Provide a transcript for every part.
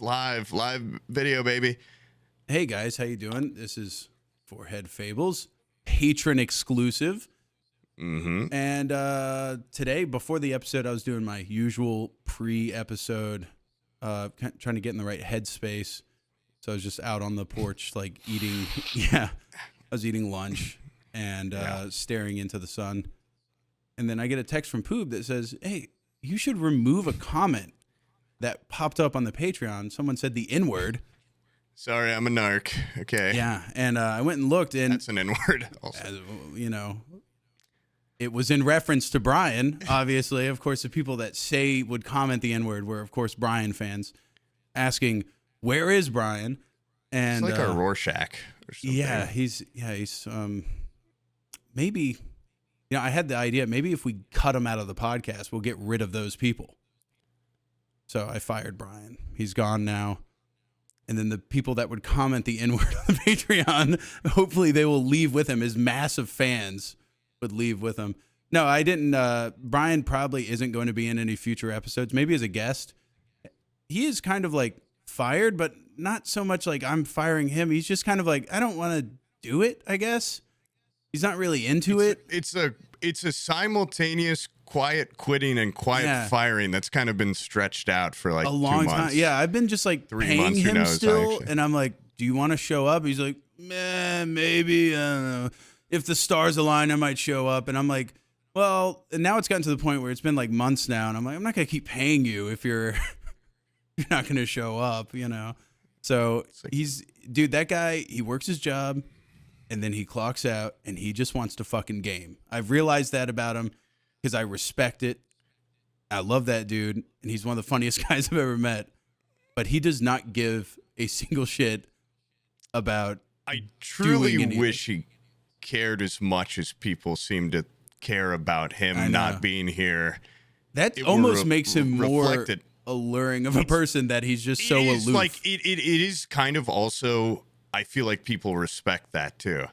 live video, baby. Hey guys, how you doing? This is Forehead Fables, Patron exclusive. Mm-hmm. And today, before the episode, I was doing my usual pre-episode, trying to get in the right headspace. So I was just out on the porch, like eating. Yeah, I was eating lunch and staring into the sun. And then I get a text from Poob that says, "Hey, you should remove a comment that popped up on the Patreon. Someone said the N-word." Sorry, I'm a narc. Okay. Yeah, and I went and looked, and that's an N-word. Also, you know, it was in reference to Bryan. Obviously, of course, the people that would comment the N-word were, of course, Bryan fans, asking, "Where is Bryan?" And it's like a Rorschach or something. Yeah, he's maybe. You know, I had the idea, maybe if we cut him out of the podcast, we'll get rid of those people. So I fired Bryan. He's gone now. And then the people that would comment the N-word on the Patreon, hopefully they will leave with him. His massive fans would leave with him. No, I didn't. Bryan probably isn't going to be in any future episodes, maybe as a guest. He is kind of like fired, but not so much like I'm firing him. He's just kind of like, I don't want to do it, I guess. He's not really into it. It's a simultaneous quiet quitting and quiet firing that's kind of been stretched out for like a long 2 months. time. Yeah, I've been just like 3 paying months, him still, actually. and I'm like, "Do you want to show up?" He's like, maybe. I don't know. If the stars align, I might show up." And I'm like, "Well," and now it's gotten to the point where it's been like months now, and I'm like, "I'm not gonna keep paying you if you're you're not gonna show up," you know. So dude, that guy, he works his job. And then he clocks out, and he just wants to fucking game. I've realized that about him because I respect it. I love that dude, and he's one of the funniest guys I've ever met. But he does not give a single shit about. I truly wish he cared as much as people seem to care about him not being here. That almost makes him more alluring of a person that he's just so aloof. Like it is kind of also. I feel like people respect that too.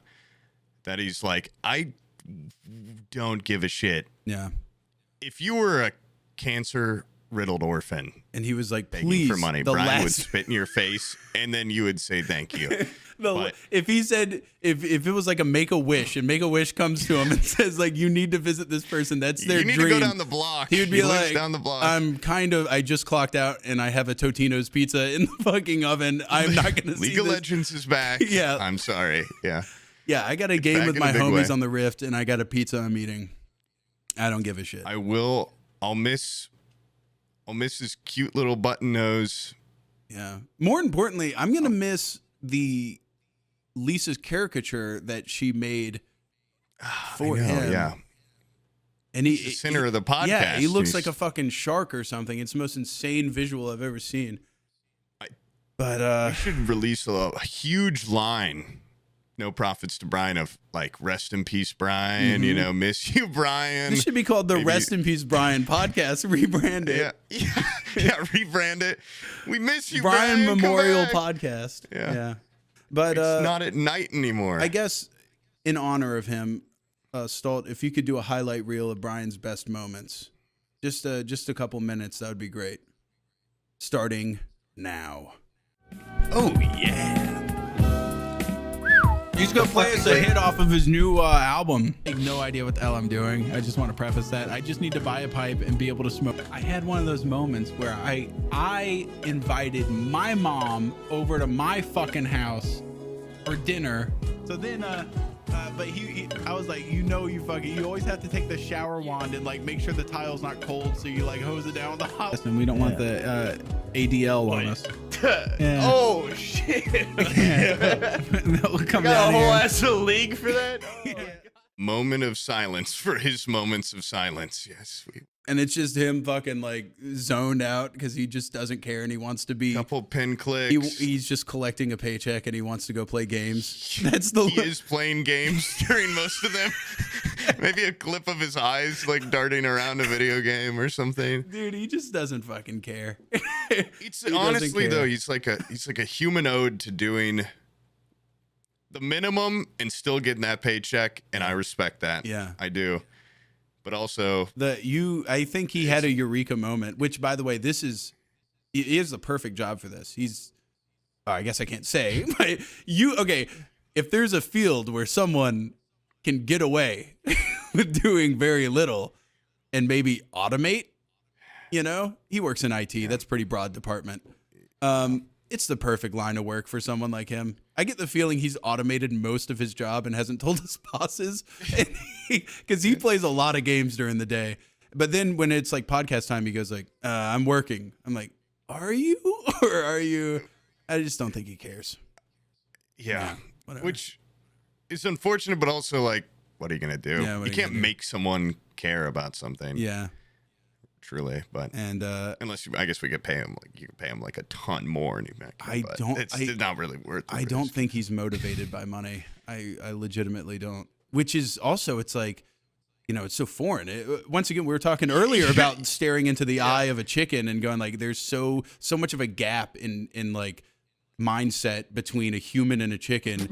That he's like, I don't give a shit. Yeah. If you were a cancer-riddled orphan and he was like, begging please, for money, Bryan would spit in your face and then you would say thank you. If he said, if it was like a Make-A-Wish and Make-A-Wish comes to him and says like, you need to visit this person, that's their dream. You need to go down the block. He would be like, down the block. I just clocked out and I have a Totino's pizza in the fucking oven. I'm not going to see League of Legends is back. Yeah. I'm sorry. Yeah. Yeah, I got a game with my homies on the Rift and I got a pizza I'm eating. I don't give a shit. I'll miss his cute little button nose. Yeah. More importantly, I'm going to miss Lisa's caricature that she made for him. Yeah. And he's the center of the podcast. Yeah, he looks like a fucking shark or something. It's the most insane visual I've ever seen. I should release a huge line. No profits to Bryan of like, rest in peace, Bryan. You know, miss you, Bryan. This should be called the Rest in Peace Bryan podcast. Rebrand it. Yeah, rebrand it. We miss you, Bryan Bryan. Memorial Podcast. Yeah. But it's not at night anymore. I guess in honor of him, Stolt, if you could do a highlight reel of Bryan's best moments, just a couple minutes, that would be great. Starting now. Oh yeah. He's going to play us a hit off of his new album. I have no idea what the hell I'm doing. I just want to preface that. I just need to buy a pipe and be able to smoke. I had one of those moments where I invited my mom over to my fucking house for dinner. So then, but I was like, you always have to take the shower wand and like make sure the tile's not cold. So you like hose it down with the hot. And we don't want the ADL on us. Yeah. Oh shit! That will come got down a whole here. ass of league for that. Oh, Moment of silence for his moments of silence. Yes, and it's just him fucking like zoned out because he just doesn't care and he wants to be. Couple pin clicks. He's just collecting a paycheck and he wants to go play games. He is playing games during most of them. Maybe a clip of his eyes like darting around a video game or something. Dude, he just doesn't fucking care. It's honestly though, he's like a human ode to doing the minimum and still getting that paycheck, and I respect that. Yeah, I do. But also I think he had a eureka moment, which by the way, this is He is the perfect job for this. I guess I can't say, but if there's a field where someone can get away with doing very little and maybe automate, he works in IT. That's a pretty broad department. It's the perfect line of work for someone like him. I get the feeling he's automated most of his job and hasn't told his bosses, because he plays a lot of games during the day. But then when it's like podcast time, he goes like, I'm working. I'm like, are you? Or are you? I just don't think he cares. Yeah. Whatever. Which is unfortunate, but also like, what are you going to do? Yeah, you can't make someone care about something. Yeah. Truly, but unless I guess we could pay him, like you could pay him like a ton more, and it's not really worth it. I don't think he's motivated by money. I legitimately don't. Which is also, it's like, it's so foreign. Once again, we were talking earlier about staring into the eye of a chicken and going like, there's so much of a gap in like mindset between a human and a chicken.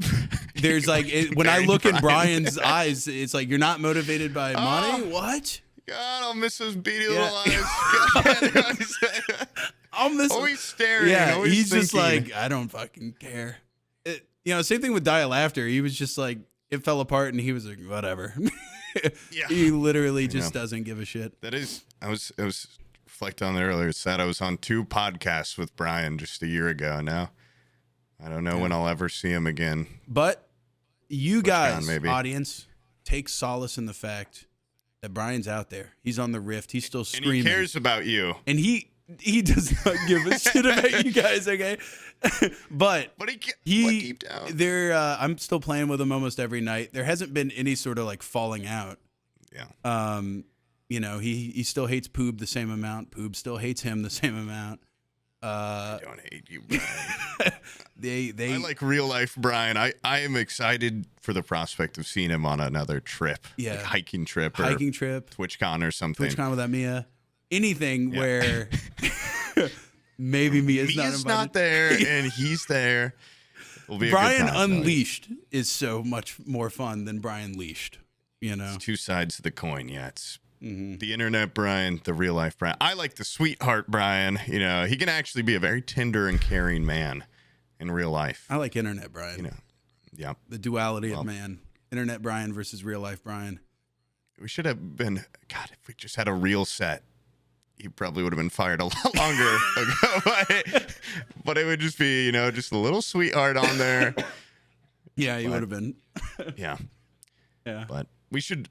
There's like when I look in Bryan's eyes, it's like, you're not motivated by money. What? God, I'll miss those beady little eyes. I'll miss always staring. Yeah, always he's thinking. just like, I don't fucking care. Same thing with Die Laughter. He was just like, it fell apart, and he was like, whatever. Yeah. He literally just doesn't give a shit. That is, I was reflecting on that earlier. It's sad I was on 2 podcasts with Bryan just a year ago. Now I don't know when I'll ever see him again. But you guys, maybe. audience, take solace in the fact that Bryan's out there. He's on the Rift. He's still screaming. And he cares about you. And he does not give a shit about you guys, okay? but he deep down. I'm still playing with him almost every night. There hasn't been any sort of like falling out. Yeah. He still hates Poob the same amount. Poob still hates him the same amount. I don't hate you, Bryan. they I like real life Bryan. I am excited for the prospect of seeing him on another trip. Yeah. Like hiking trip, TwitchCon or something. TwitchCon without Mia. Anything where maybe Mia's not there and he's there. It'll be Bryan a good time, Unleashed is so much more fun than Bryan Leashed. It's 2 sides of the coin. Yeah, it's the internet Bryan, the real life Bryan. I like the sweetheart Bryan. He can actually be a very tender and caring man in real life. I like internet Bryan. Yeah. The duality of man. Internet Bryan versus real life Bryan. We should have been, God, if we just had a real set, he probably would have been fired a lot longer ago. But it would just be, just a little sweetheart on there. Yeah, he would have been. Yeah. Yeah. But we should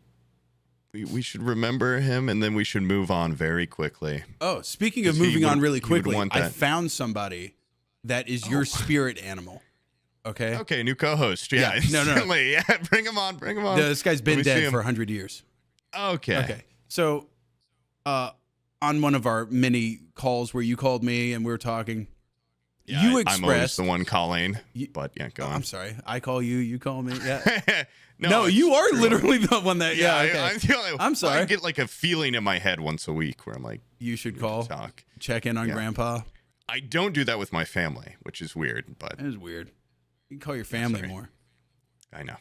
remember him, and then we should move on very quickly. Oh, speaking of moving on really quickly, want I that. found somebody that is your spirit animal. Okay. Okay, new co-host. Yeah. No. Yeah, bring him on. This guy's been dead for 100 years. Okay. So, on one of our many calls where you called me and we were talking, Yeah, you I'm always expressed. the one calling, but yeah, go on. I'm sorry. I call you. You call me. Yeah. No, it's you are true. literally the one that. Yeah. Okay. I'm sorry. I get like a feeling in my head once a week where I'm like, you should call. Talk. Check in on Grandpa. I don't do that with my family, which is weird, but It is weird. You can call your family more. I know.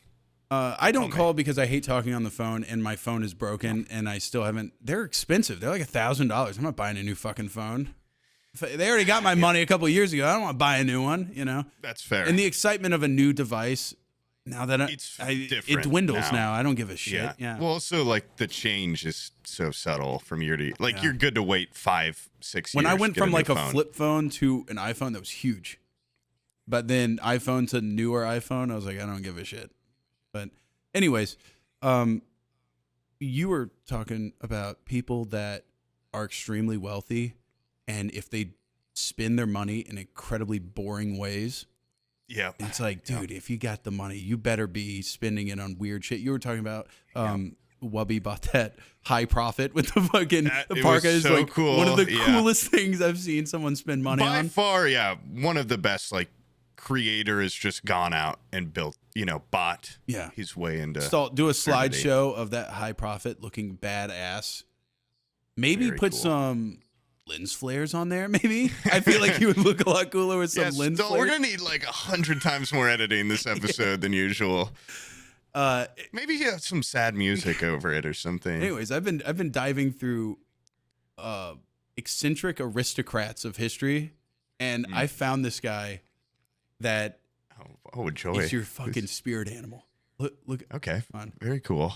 I don't call because I hate talking on the phone, and my phone is broken, and I still haven't. They're expensive. They're like $1,000. I'm not buying a new fucking phone. They already got my money a couple of years ago. I don't want to buy a new one. That's fair. And the excitement of a new device. Now that it dwindles now. I don't give a shit. Yeah. Well, also like the change is so subtle from year to year. Like you're good to wait 5, 6 years. When I went from like a phone. flip phone to an iPhone, that was huge. But then iPhone to newer iPhone, I was like, I don't give a shit. But anyways, you were talking about people that are extremely wealthy, and if they spend their money in incredibly boring ways. Yeah. It's like, dude, if you got the money, you better be spending it on weird shit. You were talking about Wubby bought that high profit with the fucking the parka is so like cool. one of the coolest things I've seen someone spend money By on. far, one of the best creator has just gone out and built, bought his way into Do a slideshow of that high profit looking badass. Maybe Very put cool. some lens flares on there, maybe. I feel like you would look a lot cooler with some lens flares. We're gonna need 100 times more editing this episode than usual. Maybe some sad music over it or something. Anyways, I've been diving through eccentric aristocrats of history, and I found this guy that Oh, joy. is your fucking spirit animal. Look. Okay. On. Very cool.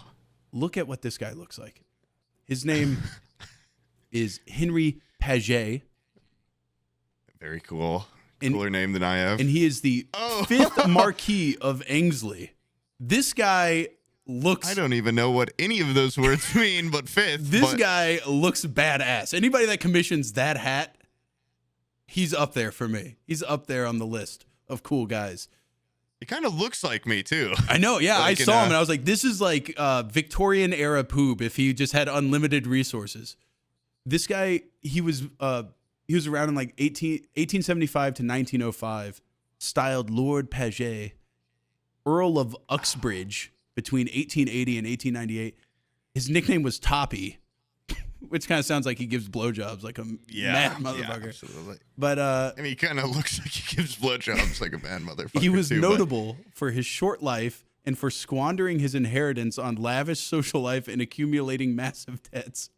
Look at what this guy looks like. His name is Henry Paget. Very cool. And- Cooler name than I have. And he is the 5th Marquis of Ainsley. This guy looks... I don't even know what any of those words mean, but fifth. This guy looks badass. Anybody that commissions that hat, he's up there for me. He's up there on the list of cool guys. He kind of looks like me, too. I know, yeah. Like I saw him and I was like, this is like Victorian era Poob if he just had unlimited resources. This guy, he was around in like 1875 to 1905, styled Lord Paget, Earl of Uxbridge between 1880 and 1898. His nickname was Toppy, which kind of sounds like he gives blowjobs like a mad motherfucker. Yeah, absolutely. But I mean, he kind of looks like he gives blowjobs like a mad motherfucker. he was too, notable for his short life and for squandering his inheritance on lavish social life and accumulating massive debts.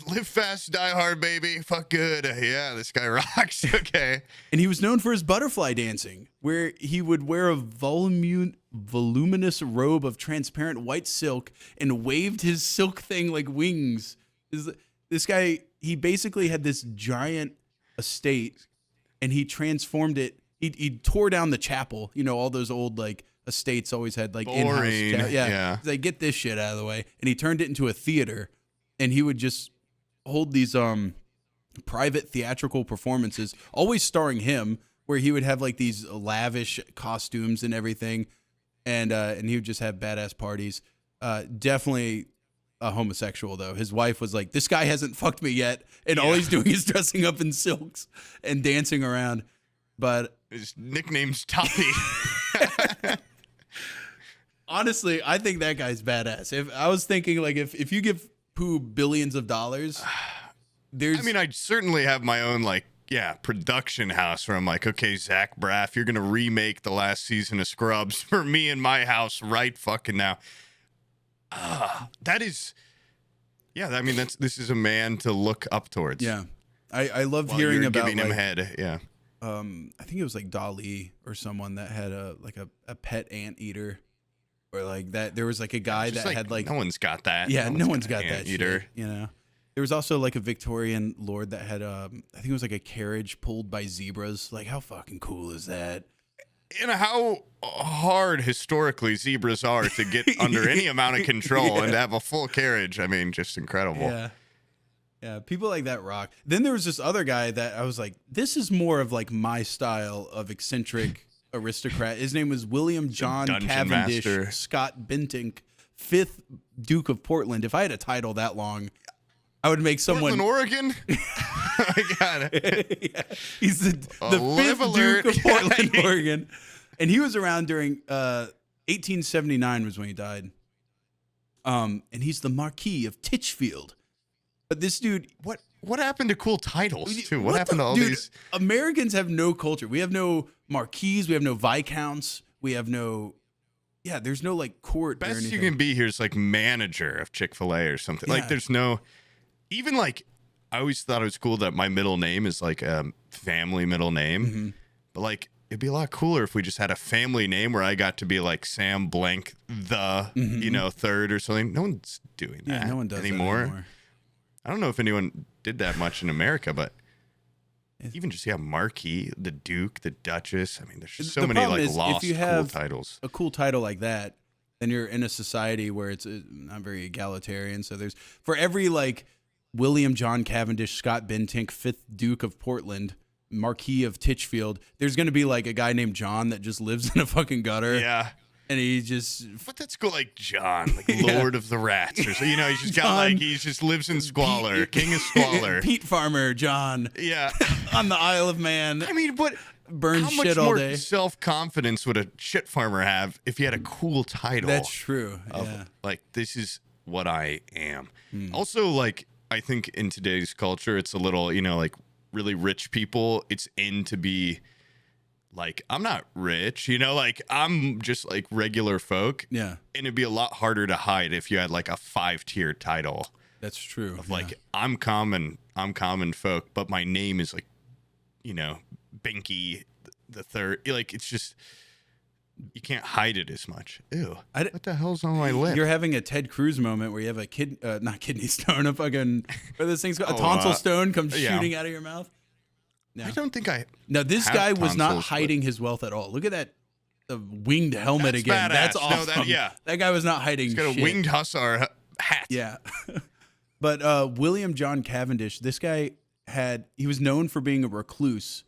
Live fast, die hard, baby. Fuck good. Yeah, this guy rocks. Okay. And he was known for his butterfly dancing, where he would wear a voluminous robe of transparent white silk and waved his silk thing like wings. This guy, he basically had this giant estate, and he transformed it. He tore down the chapel. You know, all those old like estates always had like in-house. Yeah. He's like, get this shit out of the way, and he turned it into a theater, and he would just hold these private theatrical performances, always starring him, where he would have like these lavish costumes and everything, and he would just have badass parties. Definitely a homosexual though. His wife was like, "This guy hasn't fucked me yet," and all he's doing is dressing up in silks and dancing around. But His nickname's Toppy. honestly, I think that guy's badass. If I was thinking like if you give Pooh billions of dollars, there's... I mean, I certainly have my own, like, production house where I'm like, okay, Zach Braff, you're going to remake the last season of Scrubs for me and my house right fucking now. That is... Yeah, I mean, this is a man to look up towards. Yeah. I love While hearing you're about giving him like, head, yeah. I think it was like Dali or someone that had a pet anteater, or like that. There was like a guy Just that had like no one's got that. yeah, no one's got that anteater. shit, you know. There was also like a Victorian lord that had I think it was like a carriage pulled by zebras. Like how fucking cool is that? And how hard historically zebras are to get under any amount of control and to have a full carriage. I mean, just incredible. Yeah. Yeah, people like that rock. Then there was this other guy that I was like, this is more of like my style of eccentric aristocrat. His name was William John Dungeon Cavendish master. Scott Bentinck, 5th Duke of Portland. If I had a title that long, I would make someone... Portland, Oregon? I got it. Yeah. He's the live 5th alert. Duke of Portland, Oregon. And he was around during 1879 was when he died. And he's the Marquis of Titchfield. But this dude... What happened to cool titles, too? What happened to all dude, these? Americans have no culture. We have no marquis. We have no viscounts. We have no... Yeah, there's no, like, court or Best anything. you can be here is, like, manager of Chick-fil-A or something. Yeah. Like, there's no... Even, like, I always thought it was cool that my middle name is, like, a family middle name. Mm-hmm. But, like, it'd be a lot cooler if we just had a family name where I got to be, like, Sam Blank the, third or something. No one's doing that Yeah, no one does anymore. that anymore. I don't know if anyone did that much in America, but even just Marquis, the Duke, the Duchess. I mean, there's just so The many problem like is, lost if you cool have titles. a cool title like that, then you're in a society where it's not very egalitarian. So there's, for every like William John Cavendish, Scott Bentinck, 5th Duke of Portland, Marquis of Titchfield, there's going to be like a guy named John that just lives in a fucking gutter. Yeah. And he just... But that's cool, like John, like Lord of the Rats, or so. You know, he's just got like he just lives in squalor, king of squalor. Pete Farmer, John, Yeah. on the Isle of Man. I mean, but Burn how shit much all more day. self-confidence would a shit farmer have if he had a cool title? That's true. Of, Yeah. like, this is what I am. Also, like, I think in today's culture, it's a little, like really rich people, it's in to be like, I'm not rich, like I'm just like regular folk. Yeah. And it'd be a lot harder to hide if you had like a 5-tier title. That's true. Of like, I'm common folk, but my name is like, Binky the third. Like, it's just, you can't hide it as much. Ew. What the hell's on my lip? You're having a Ted Cruz moment where you have a not kidney stone, a fucking, what are those things called? A tonsil stone comes shooting out of your mouth. No. I don't think I. No, this guy was not tonsils, hiding his wealth at all. Look at that. The winged helmet That's again. badass. That's No, awesome. that guy was not hiding He's got shit. a winged hussar hat. Yeah. But William John Cavendish, this guy he was known for being a recluse,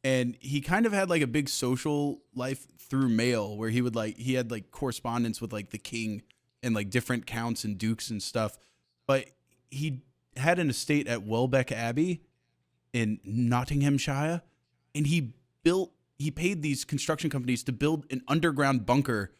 and he kind of had like a big social life through mail where he had like correspondence with like the king and like different counts and dukes and stuff. But he had an estate at Welbeck Abbey in Nottinghamshire, and he paid these construction companies to build an underground bunker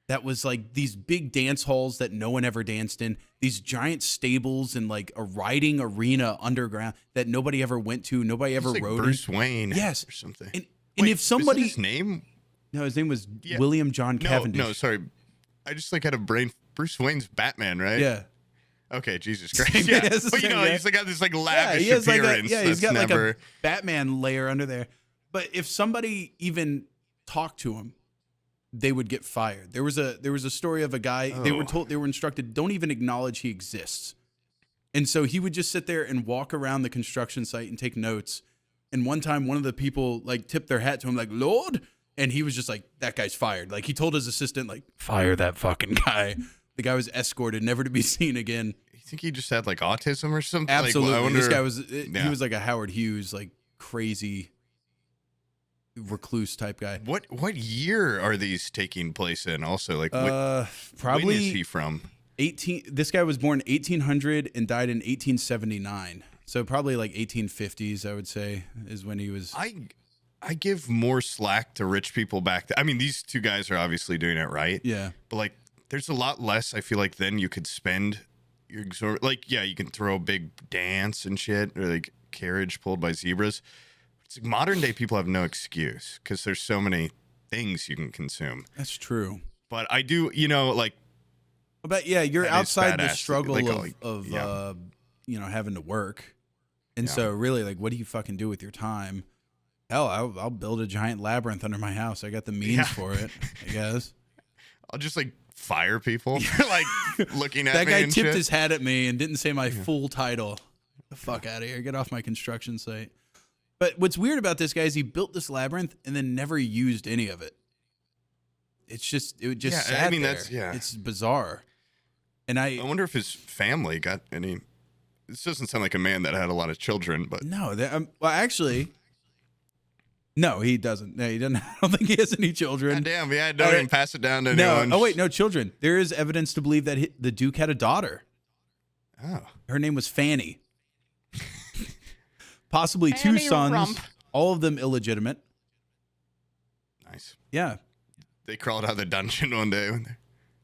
that was like these big dance halls that no one ever danced in, these giant stables and like a riding arena underground that nobody ever went to, nobody ever Like rode Bruce in. Wayne, yes, or something. And Wait, if somebody, is that his name? No, his name was William John Cavendish. No, sorry, I just like had a brain. Bruce Wayne's Batman, right? Yeah. Okay, Jesus Christ. Yeah, Yes, but he's like got this like lavish he has appearance. he's got never... like a Batman layer under there. But if somebody even talked to him, they would get fired. There was a story of a guy, they were instructed, don't even acknowledge he exists. And so he would just sit there and walk around the construction site and take notes. And one time one of the people like tipped their hat to him like, "Lord," and he was just like, "That guy's fired." Like he told his assistant like, "Fire that fucking guy." The guy was escorted, never to be seen again. You think he just had like autism or something? Absolutely. Like, I wonder... This guy was he was like a Howard Hughes, like crazy recluse type guy. What year are these taking place in? Also, like, probably when is he from? This guy was born 1800 and died in 1879. So probably like 1850s, I would say, is when he was. I give more slack to rich people back. I mean, these two guys are obviously doing it right. Yeah. But like, there's a lot less. I feel like then you could spend. You can throw a big dance and shit, or like carriage pulled by zebras. It's like modern day people have no excuse because there's so many things you can consume. That's true. But I do, like. But yeah, you're outside the struggle of yeah. Having to work. And so really, like, what do you fucking do with your time? Hell, I'll build a giant labyrinth under my house. I got the means for it, I guess. I'll just like fire people for like looking at me. That guy and tipped shit. his hat at me and didn't say my full title. Get the fuck out of here. Get off my construction site. But what's weird about this guy is he built this labyrinth and then never used any of it. It just sat I mean, there. It's bizarre. And I wonder if his family got any. This doesn't sound like a man that had a lot of children, but no, well, actually, no, he doesn't. No, he doesn't. I don't think he has any children. God damn, yeah, don't even pass it down to anyone. Oh wait, no children. There is evidence to believe that the Duke had a daughter. Oh, her name was Fanny. Possibly two sons, Rump. all of them illegitimate. Nice. Yeah, they crawled out of the dungeon one day when they're.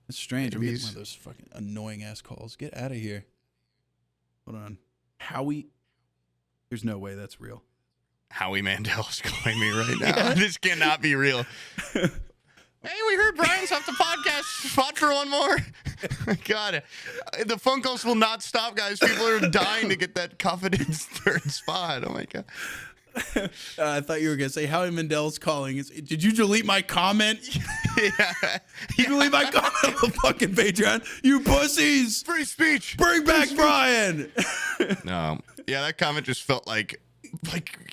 That's strange. I'm getting one of those fucking annoying ass calls. Get out of here. Hold on. Howie. There's no way that's real. Howie Mandel's calling me right now. This cannot be real. Hey, we heard Bryan's off the podcast. Spot for one more. God, the phone calls will not stop, guys. People are dying to get that coveted third spot. Oh my God. I thought you were going to say Howie Mandel's calling. Did you delete my comment? Yeah. You delete my comment on the fucking Patreon? You pussies! Free speech. Bring back Bryan! No. Yeah, that comment just felt like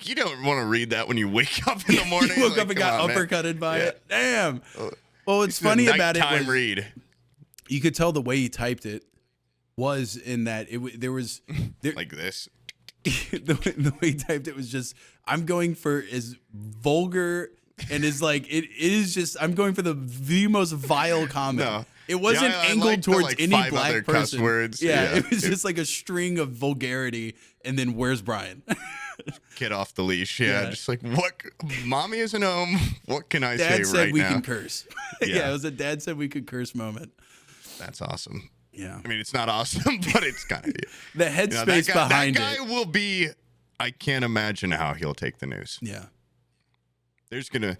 you don't want to read that when you wake up in the morning. You woke up and got uppercutted by it. Damn. Well, what's funny about it was read. You could tell the way he typed it was in that there was like this. the way he typed it was just, I'm going for as vulgar and as like it is just, I'm going for the most vile comment. No. It wasn't angled towards any black person. Words. Yeah, it was just like a string of vulgarity, and then where's Bryan? Get off the leash. Yeah, just like, what? Mommy isn't home. What can I say right now? Dad said we can curse. Yeah, it was a dad said we could curse moment. That's awesome. Yeah. I mean, it's not awesome, but it's kind of the headspace behind it. That guy will be. I can't imagine how he'll take the news. Yeah. There's gonna.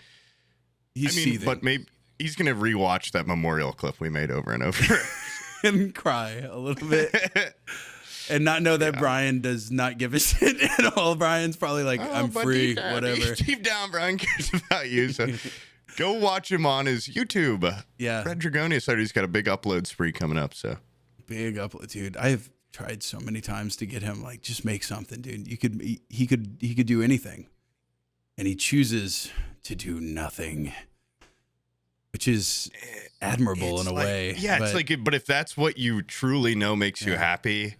He's seething. But maybe he's gonna rewatch that memorial clip we made over and over. and cry a little bit. And not know that Bryan does not give a shit at all. Bryan's probably like, I'm free, whatever. Deep down, Bryan cares about you. So go watch him on his YouTube. Yeah. Red Dragonia said he's got a big upload spree coming up. So big upload, dude. I've tried so many times to get him like, just make something, dude. He could do anything, and he chooses to do nothing, which is admirable in a way. Yeah, but if that's what you truly know makes you happy.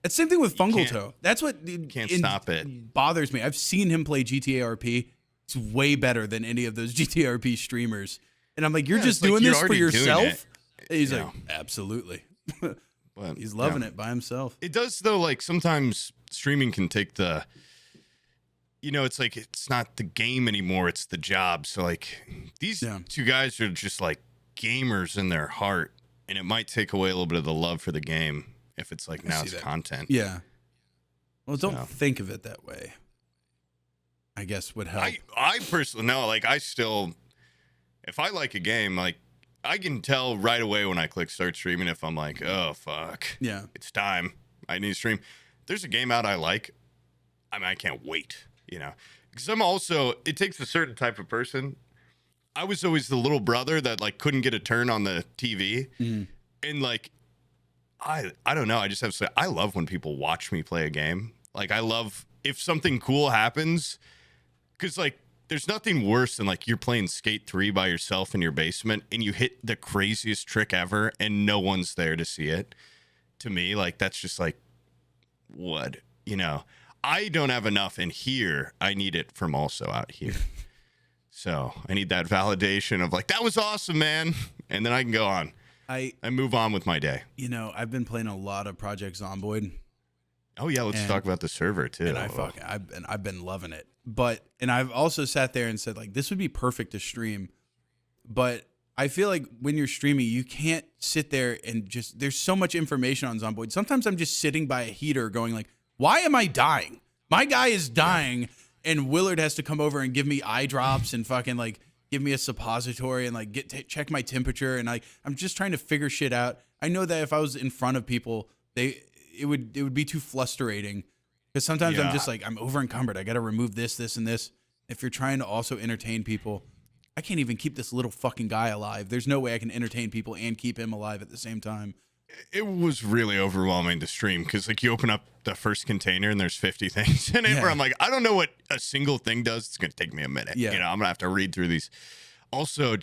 It's same thing with Fungal Toe. That's what can't stop it. Bothers me. I've seen him play GTA RP. It's way better than any of those GTA RP streamers. And I'm like, you're just doing this for yourself? He's like, absolutely. But, he's loving it by himself. It does, though. Like, sometimes streaming can take the, it's like, it's not the game anymore. It's the job. So, like, these two guys are just, like, gamers in their heart. And it might take away a little bit of the love for the game. If it's like now it's content. Yeah. Well, don't think of it that way. I guess would help. I personally know, like if I like a game, like I can tell right away when I click start streaming if I'm like, oh fuck. Yeah. It's time. I need to stream. There's a game out I like. I mean, I can't wait, Because it takes a certain type of person. I was always the little brother that like couldn't get a turn on the TV. Mm. And like I don't know. I just have to say, I love when people watch me play a game. Like, I love if something cool happens, because, like, there's nothing worse than, like, you're playing Skate 3 by yourself in your basement and you hit the craziest trick ever and no one's there to see it. To me, like, that's just, like, what? I don't have enough in here. I need it from also out here. So I need that validation of, like, that was awesome, man. And then I can go on. I move on with my day. I've been playing a lot of Project Zomboid. Oh yeah, let's talk about the server too. And I've been loving it. And I've also sat there and said like this would be perfect to stream. But I feel like when you're streaming, you can't sit there and just there's so much information on Zomboid. Sometimes I'm just sitting by a heater going like, why am I dying? My guy is dying and Willard has to come over and give me eye drops and fucking like give me a suppository and like check my temperature and like I'm just trying to figure shit out. I know that if I was in front of people, it would be too frustrating because sometimes I'm just like I'm over encumbered. I got to remove this, and this. If you're trying to also entertain people, I can't even keep this little fucking guy alive. There's no way I can entertain people and keep him alive at the same time. It was really overwhelming to stream because like you open up the first container and there's 50 things in it where I'm like, I don't know what a single thing does. It's going to take me a minute. Yeah. I'm going to have to read through these. Also,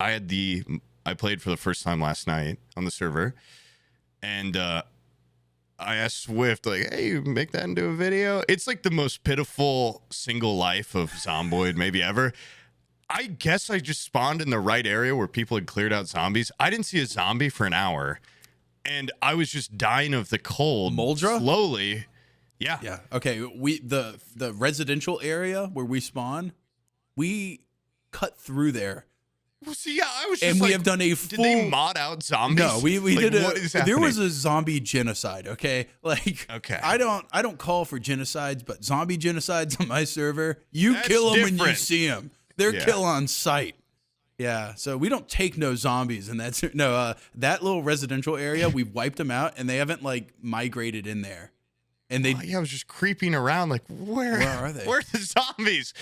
I played for the first time last night on the server and I asked Swift like, hey, you make that into a video? It's like the most pitiful single life of Zomboid maybe ever. I guess I just spawned in the right area where people had cleared out zombies. I didn't see a zombie for an hour. And I was just dying of the cold. Moldra? Slowly. Yeah. Yeah. Okay. The residential area where we spawn, we cut through there. Well, see, yeah, I was just and we have done a full. Did they mod out zombies? No, we like, did what is there was a zombie genocide. Okay. Like, okay. I don't call for genocides, but zombie genocides on my server, That's kill them when you see them. They're kill on sight. Yeah, so we don't take no zombies, and that little residential area, we wiped them out, and they haven't like migrated in there. And they, I was just creeping around, like where are they? Where are the zombies?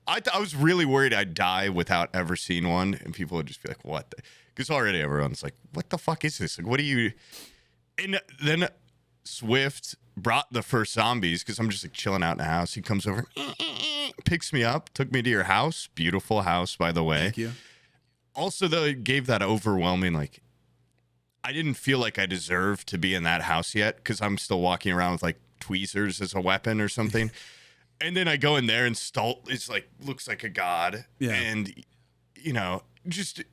I was really worried I'd die without ever seeing one, and people would just be like, "What?" Because already everyone's like, "What the fuck is this? Like, what do you?" And then Swift brought the first zombies because I'm just like chilling out in the house. He comes over, picks me up, took me to your house. Beautiful house, by the way. Thank you. Also, though, it gave that overwhelming, like, I didn't feel like I deserved to be in that house yet because I'm still walking around with, like, tweezers as a weapon or something. And then I go in there and Stolt is, like, looks like a god. Yeah. And, just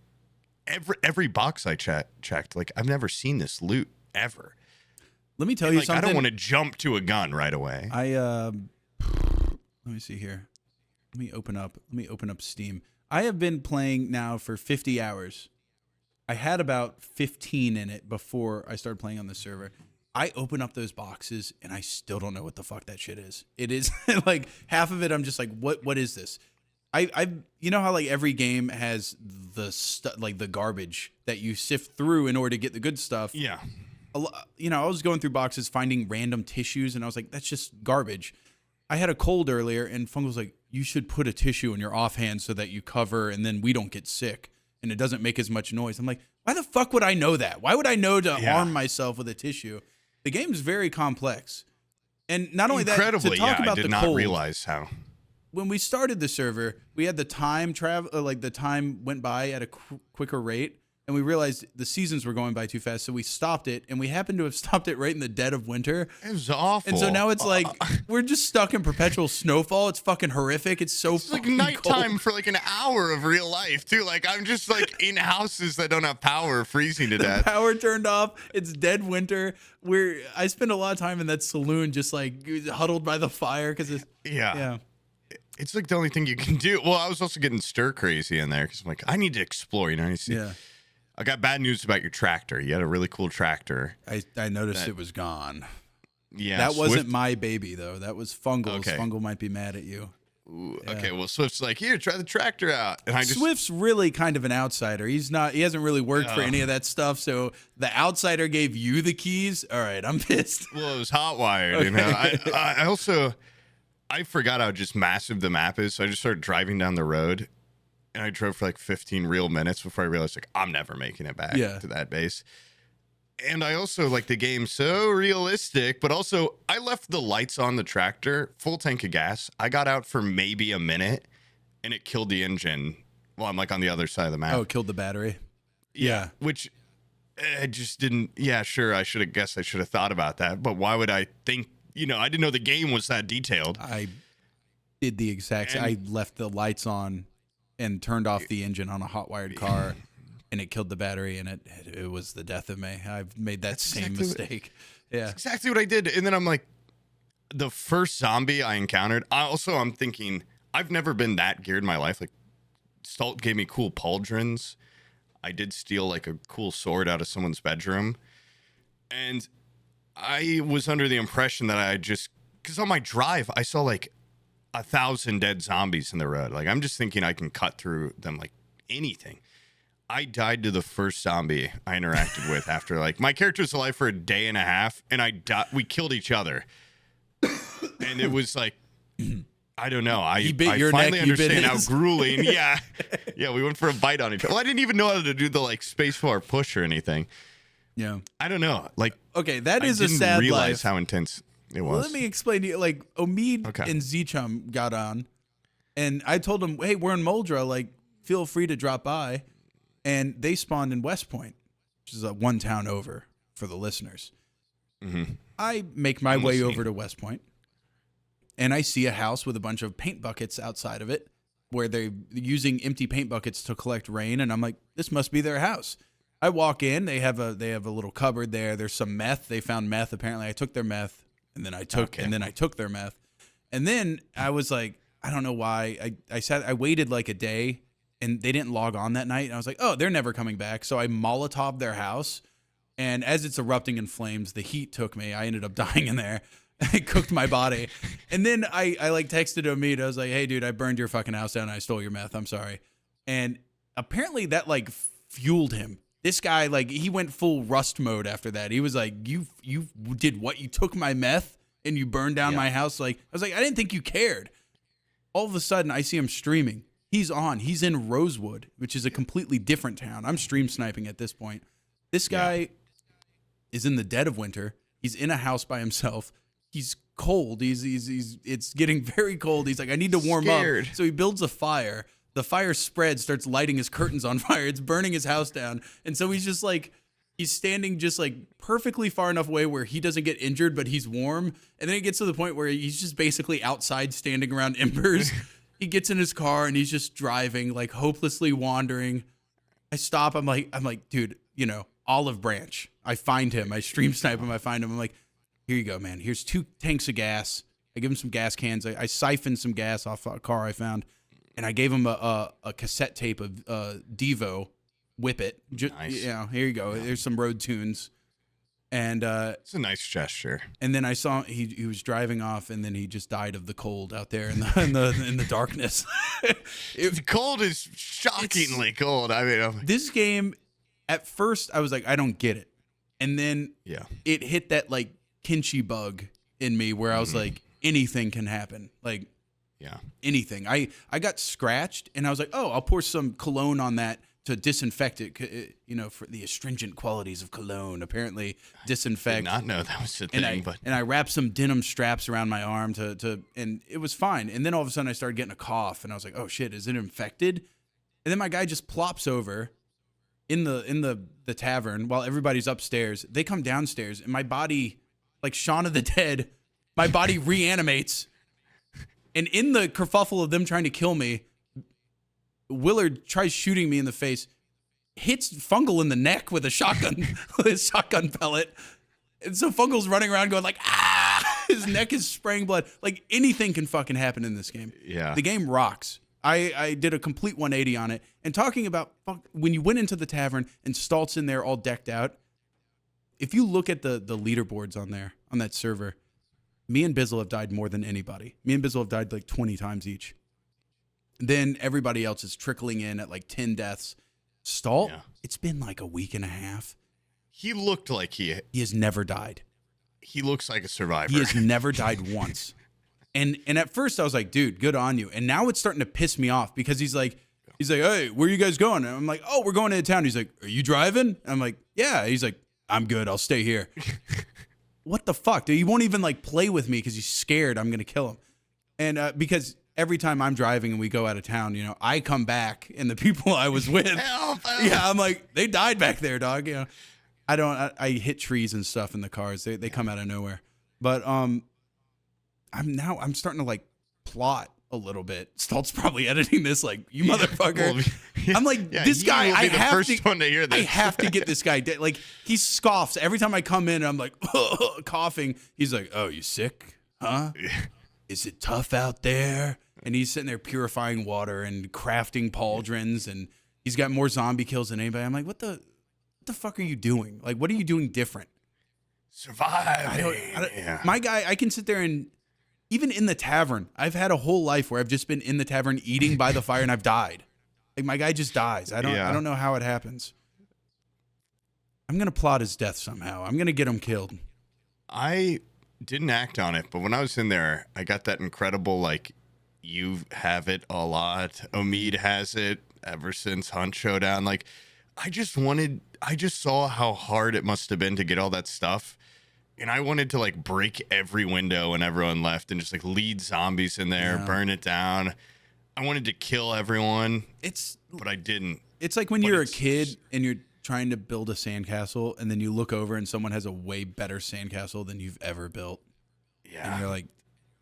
every box I checked, like, I've never seen this loot ever. Let me tell you something. I don't want to jump to a gun right away. Let me see here. Let me open up Steam. I have been playing now for 50 hours. I had about 15 in it before I started playing on the server. I open up those boxes and I still don't know what the fuck that shit is. It is like half of it I'm just like, what is this? you know how like every game has like the garbage that you sift through in order to get the good stuff. Yeah. You know, I was going through boxes finding random tissues, and I was like, that's just garbage. I had a cold earlier, and Fungal was like, you should put a tissue in your offhand so that you cover, and then we don't get sick, and it doesn't make as much noise. I'm like, why the fuck would I know that? Why would I know to arm myself with a tissue? The game's very complex. And not only that, to talk about I did the not cold, realize how. when we started the server, we had the time the time went by at a quicker rate, and we realized the seasons were going by too fast, so we stopped it, and we happened to have stopped it right in the dead of winter. It was awful. And so now it's like we're just stuck in perpetual snowfall. It's fucking horrific. It's like nighttime cold for like an hour of real life too. Like I'm just like in houses that don't have power, freezing to death. Power turned off. It's dead winter. I spend a lot of time in that saloon, just like huddled by the fire because it's yeah. It's like the only thing you can do. Well, I was also getting stir crazy in there because I'm like, I need to explore. You know, I need to see. Yeah. I got bad news about your tractor. You had a really cool tractor. I noticed it was gone. Yeah. That wasn't my baby, though. That was Fungal's. Okay. Fungal might be mad at you. Ooh, yeah. Okay, well, Swift's like, here, try the tractor out. And Swift's really kind of an outsider. He hasn't really worked for any of that stuff. So the outsider gave you the keys. All right, I'm pissed. Well, it was hot wired. Okay. You know, I forgot how just massive the map is. So I just started driving down the road. And I drove for like 15 real minutes before I realized, like, I'm never making it back to that base. And I also like the game so realistic, but also I left the lights on the tractor, full tank of gas. I got out for maybe a minute, and it killed the engine while I'm like on the other side of the map. Oh, it killed the battery? Yeah. Which I just didn't. Yeah, sure. I should have thought about that. But why would I think, you know, I didn't know the game was that detailed. I did the exact same. I left the lights on and turned off the engine on a hot wired car, and it killed the battery, and it was the death of me. I've made that same mistake. That's exactly what I did. And then I'm like, the first zombie I encountered, I'm thinking, I've never been that geared in my life. Like, Salt gave me cool pauldrons. I did steal like a cool sword out of someone's bedroom. And I was under the impression that because on my drive, I saw like 1,000 dead zombies in the road. Like, I'm just thinking I can cut through them like anything. I died to the first zombie I interacted with after, like, my character was alive for a day and a half, and we killed each other. And it was like, I don't know. I finally understand how grueling. Yeah. Yeah, we went for a bite on each other. Well, I didn't even know how to do the, like, spacebar push or anything. Yeah. I don't know. Like, okay, that is a sad life. I didn't realize how intense it was. Well, let me explain to you. Like, Omid and Zichum got on, and I told them, hey, we're in Muldra. Like, feel free to drop by. And they spawned in West Point, which is one town over for the listeners. Mm-hmm. I make my way over to West Point, and I see a house with a bunch of paint buckets outside of it where they're using empty paint buckets to collect rain. And I'm like, this must be their house. I walk in. They have a little cupboard there. There's some meth. They found meth. Apparently, I took their meth. And then I took their meth. And then I was like, I don't know why. I waited like a day, and they didn't log on that night. And I was like, oh, they're never coming back. So I Molotov their house. And as it's erupting in flames, the heat took me. I ended up dying in there. It cooked my body. And then I like texted Omid. I was like, hey, dude, I burned your fucking house down. And I stole your meth. I'm sorry. And apparently that like fueled him. This guy, like, he went full Rust mode after that. He was like, you did what? You took my meth and you burned down my house? Like, I was like, I didn't think you cared. All of a sudden, I see him streaming. He's on. He's in Rosewood, which is a completely different town. I'm stream sniping at this point. This guy is in the dead of winter. He's in a house by himself. He's cold. It's getting very cold. He's like, I need to warm up. So he builds a fire. The fire spreads, starts lighting his curtains on fire. It's burning his house down. And so he's just like, he's standing just like perfectly far enough away where he doesn't get injured, but he's warm. And then it gets to the point where he's just basically outside standing around embers. He gets in his car and he's just driving, like hopelessly wandering. I stop. I'm like, dude, you know, Olive Branch. I find him. I stream snipe him. I find him. I'm like, here you go, man. Here's 2 tanks of gas. I give him some gas cans. I siphoned some gas off a car I found. And I gave him a cassette tape of Devo, Whip It. Nice. You know, here you go. There's some road tunes. And It's a nice gesture. and then I saw he was driving off, and then he just died of the cold out there in the darkness. The cold is shockingly cold. I mean, This game, at first, I was like, I don't get it, and then yeah. it hit that like Kinchy bug in me where I was like, anything can happen, like Yeah. anything. I got scratched, and I was like, oh, I'll pour some cologne on that to disinfect it, for the astringent qualities of cologne. Apparently, disinfect. Did not know that was a thing, And I wrapped some denim straps around my arm and it was fine. And then all of a sudden, I started getting a cough, and I was like, oh shit, is it infected? And then my guy just plops over in the tavern while everybody's upstairs. They come downstairs, and my body, like Shaun of the Dead, my body reanimates. And in the kerfuffle of them trying to kill me, Willard tries shooting me in the face, hits Fungal in the neck with a shotgun, with a shotgun pellet. And so Fungal's running around going like, ah! His neck is spraying blood. Like anything can fucking happen in this game. Yeah. The game rocks. I did a complete 180 on it. And talking about when you went into the tavern and Stalt's in there all decked out, if you look at the leaderboards on there, on that server, me and Bizzle have died more than anybody. Me and Bizzle have died like 20 times each. Then everybody else is trickling in at like 10 deaths. Stalt, It's been like a week and a half. He looked like he has never died. He looks like a survivor. He has never died once. And at first I was like, dude, good on you. And now it's starting to piss me off because he's like, hey, where you guys going? And I'm like, oh, we're going into town. He's like, are you driving? And I'm like, yeah. He's like, I'm good. I'll stay here. What the fuck? Dude, he won't even like play with me because he's scared I'm going to kill him. And because every time I'm driving and we go out of town, I come back and the people I was with, Help. yeah, I'm like, they died back there, dog. I hit trees and stuff in the cars. They come out of nowhere. But I'm starting to like plot a little bit. Stalt's probably editing this like, you motherfucker. Well, I'm like, this guy, I have to get this guy dead. Like he scoffs every time I come in and I'm like, coughing. He's like, oh, you sick? Huh? Is it tough out there? And he's sitting there purifying water and crafting pauldrons, and he's got more zombie kills than anybody. I'm like, what the fuck are you doing? Like, what are you doing different? Survive. My guy, I can sit there and even in the tavern, I've had a whole life where I've just been in the tavern eating by the fire and I've died. Like my guy just dies. I don't know how it happens. I'm gonna plot his death somehow. I'm gonna get him killed. I didn't act on it, but when I was in there, I got that incredible like, you have it a lot. Omid has it ever since Hunt Showdown. Like, I just saw how hard it must have been to get all that stuff. And I wanted to like break every window when everyone left and just like lead zombies in there, burn it down. I wanted to kill everyone, but I didn't. It's like when you're a kid and you're trying to build a sandcastle and then you look over and someone has a way better sandcastle than you've ever built. Yeah. And you're like,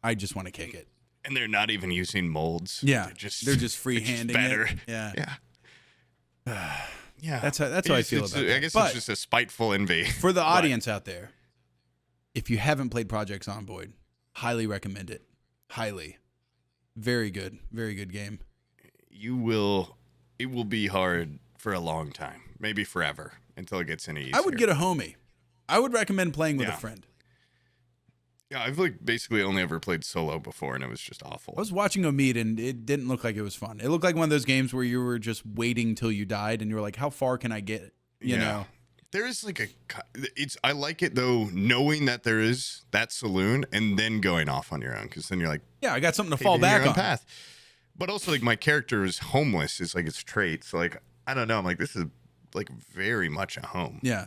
I just want to kick it. And they're not even using molds. Yeah. They're just freehanding it. Yeah. Yeah. That's how I feel about it. I guess it's just a spiteful envy. For the audience out there, if you haven't played Project Zomboid, highly recommend it. Highly. Very good. Very good game. It will be hard for a long time. Maybe forever until it gets any easier. I would get a homie. I would recommend playing with a friend. Yeah, I've like basically only ever played solo before, and it was just awful. I was watching Omid, and it didn't look like it was fun. It looked like one of those games where you were just waiting till you died, and you were like, how far can I get? You know? There is like I like it though, knowing that there is that saloon, and then going off on your own, because then you're like, yeah, I got something to fall back on. Path. But also like my character is homeless, is like its trait. So like, I don't know, I'm like, this is like very much a home. Yeah.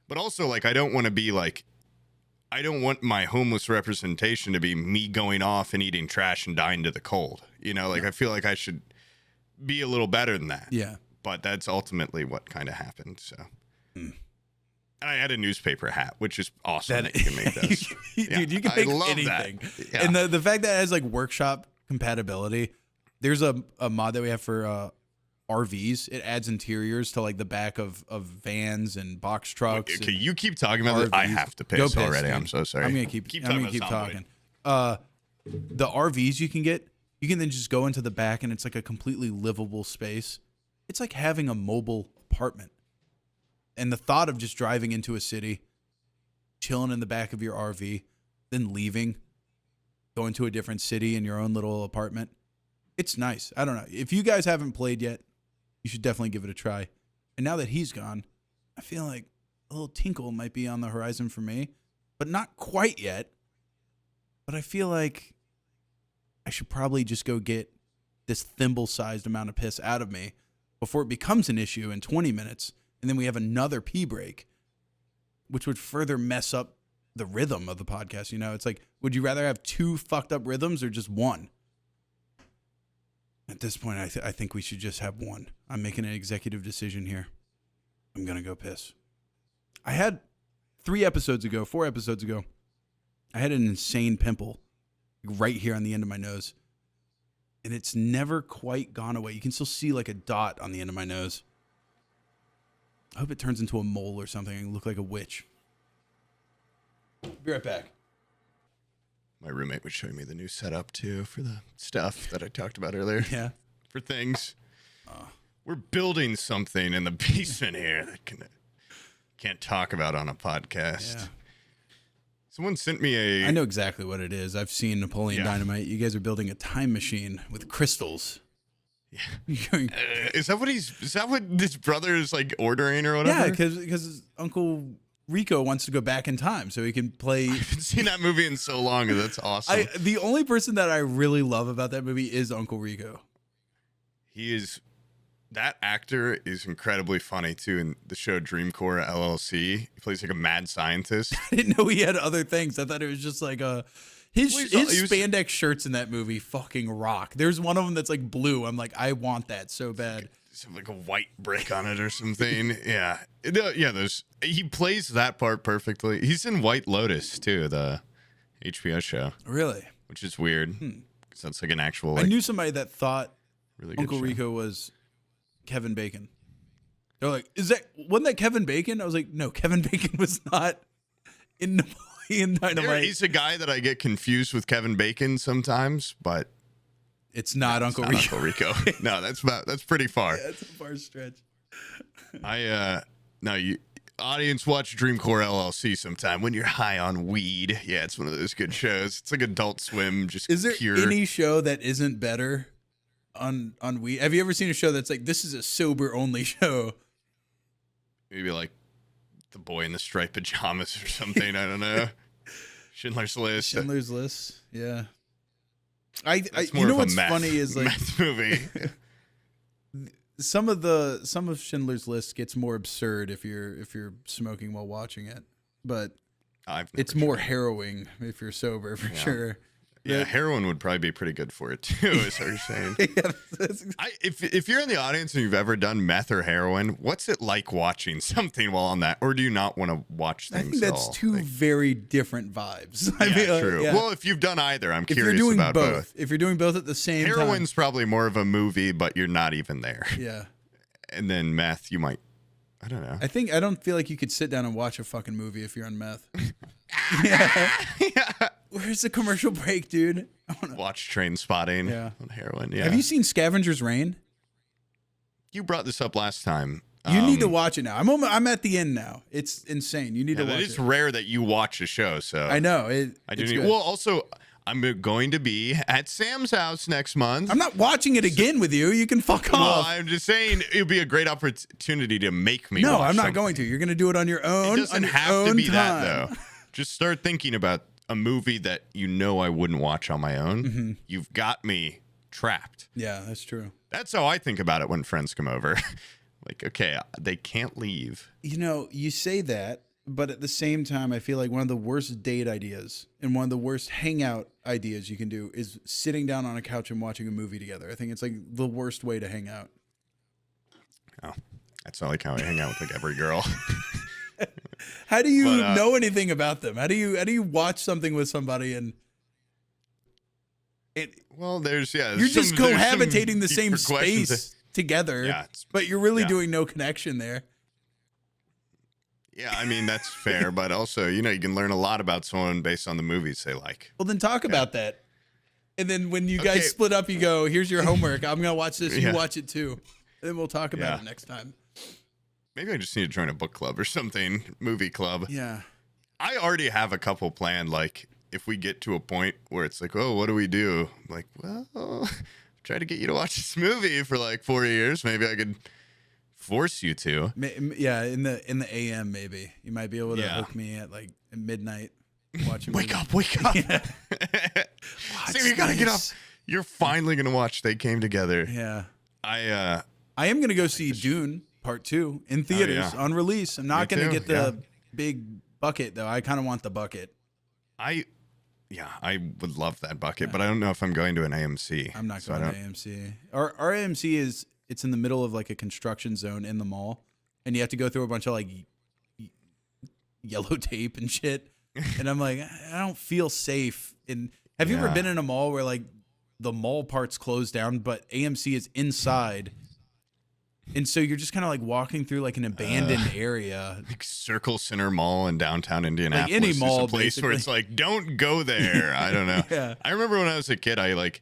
But also like, I don't want to be like, I don't want my homeless representation to be me going off and eating trash and dying to the cold. Like I feel like I should be a little better than that. Yeah. But that's ultimately what kind of happened. So, and I had a newspaper hat, which is awesome that you can make those. Dude, you can make anything. Yeah. And the fact that it has like workshop compatibility, there's a mod that we have for RVs. It adds interiors to like the back of vans and box trucks. Okay, you keep talking about it. I have to piss already. Dude. I'm so sorry. I'm gonna keep talking. The RVs you can then just go into the back and it's like a completely livable space. It's like having a mobile apartment. And the thought of just driving into a city chilling in the back of your RV, then leaving, going to a different city in your own little apartment. It's nice. I don't know. If you guys haven't played yet, you should definitely give it a try. And now that he's gone, I feel like a little tinkle might be on the horizon for me, but not quite yet. But I feel like I should probably just go get this thimble-sized amount of piss out of me before it becomes an issue in 20 minutes, and then we have another pee break, which would further mess up the rhythm of the podcast. You know, it's like, would you rather have 2 fucked up rhythms or just one? At this point, I think we should just have one. I'm making an executive decision here. I'm going to go piss. I had 4 episodes ago, I had an insane pimple right here on the end of my nose. And it's never quite gone away. You can still see like a dot on the end of my nose. I hope it turns into a mole or something and look like a witch. Be right back. My roommate was showing me the new setup too for the stuff that I talked about earlier. Yeah. For things. We're building something in the basement here that can't talk about on a podcast. Yeah. Someone sent me I know exactly what it is. I've seen Napoleon Dynamite. You guys are building a time machine with crystals. Yeah. Is that what his brother is like ordering or whatever? Yeah, because Uncle Rico wants to go back in time so he can play. I haven't seen that movie in so long, and that's awesome. The only person that I really love about that movie is Uncle Rico. That actor is incredibly funny too in the show Dreamcore LLC. He plays like a mad scientist. I didn't know he had other things. I thought it was just like his spandex shirts in that movie fucking rock. There's one of them that's like blue. I'm like, I want that so bad. It's like a white brick on it or something. Yeah. He plays that part perfectly. He's in White Lotus too, the HBO show. Really? Which is weird. Because that's like an actual. I knew somebody that thought really good Uncle show. Rico was Kevin Bacon. They're like, wasn't that Kevin Bacon? I was like, no, Kevin Bacon was not in Napoleon Dynamite. He's a guy that I get confused with Kevin Bacon sometimes, but it's not Uncle Rico. Uncle Rico. No, that's pretty far. Yeah, that's a far stretch. Audience, watch Dreamcore LLC sometime when you're high on weed. Yeah, it's one of those good shows. It's like Adult Swim, just Is there pure. any show that isn't better on weed? Have you ever seen a show that's like, this is a sober only show? Maybe like The Boy in the Striped Pajamas or something. I don't know. Schindler's List. Schindler's List. Yeah. You know what's meth, funny is like meth movie. some of Schindler's List gets more absurd if you're smoking while watching it, but it's more harrowing if you're sober for sure. Yeah, heroin would probably be pretty good for it too, is what you're saying. If you're in the audience and you've ever done meth or heroin, what's it like watching something while on that? Or do you not want to watch things I think that's at all? two very different vibes. True. Yeah. Well, if you've done either, I'm curious about both. If you're doing both at the same time. Heroin's probably more of a movie, but you're not even there. Yeah. And then meth, you might, I don't know. I don't feel like you could sit down and watch a fucking movie if you're on meth. Yeah. Where's the commercial break, dude? Watch Train Spotting on heroin. Yeah. Have you seen Scavenger's Reign? You brought this up last time. You need to watch it now. I'm at the end now. It's insane. You need to watch it. It's rare that you watch a show, so I know. I do need. Well, also, I'm going to be at Sam's house next month. I'm not watching it again with you. You can fuck off. Well, I'm just saying it would be a great opportunity to make me. No, watch I'm not something. going to. You're going to do it on your own. It doesn't have to be that though. Just start thinking about a movie that you know I wouldn't watch on my own. Mm-hmm. You've got me trapped. Yeah, that's true. That's how I think about it when friends come over. Like, okay, they can't leave. You know, you say that, but at the same time, I feel like one of the worst date ideas and one of the worst hangout ideas you can do is sitting down on a couch and watching a movie together. I think it's like the worst way to hang out. Oh, that's not like how I hang out with like every girl. How do you know anything about them? How do you watch something with somebody and it? Well, you're just cohabitating the same space together, but you're really doing no connection there. Yeah, I mean that's fair, but also you can learn a lot about someone based on the movies they like. Well, then talk about that, and then when you guys split up, you go, "Here's your homework. I'm gonna watch this. You watch it too." And then we'll talk about it next time. Maybe I just need to join a book club or something, movie club. Yeah. I already have a couple planned. Like, if we get to a point where it's like, oh, what do we do? I'm like, well, try to get you to watch this movie for like 4 years. Maybe I could force you to. Yeah, in the AM maybe you might be able to Yeah. hook me at like midnight. Watching. Wake up! Yeah. See, you gotta get up. You're finally gonna watch They Came Together. Yeah. I am gonna go see Dune Part 2 in theaters on release. I'm not gonna get the big bucket though. I kind of want the bucket. I would love that bucket, but I don't know if I'm going to an AMC. I'm not going to AMC. Our AMC it's in the middle of like a construction zone in the mall, and you have to go through a bunch of like yellow tape and shit. And I'm like, I don't feel safe. And have you ever been in a mall where like the mall part's closed down, but AMC is inside? And so you're just kind of like walking through like an abandoned area. Like Circle Center Mall in downtown Indianapolis. Like any mall, is a place basically. where it's like, don't go there. I don't know. Yeah. I remember when I was a kid, I like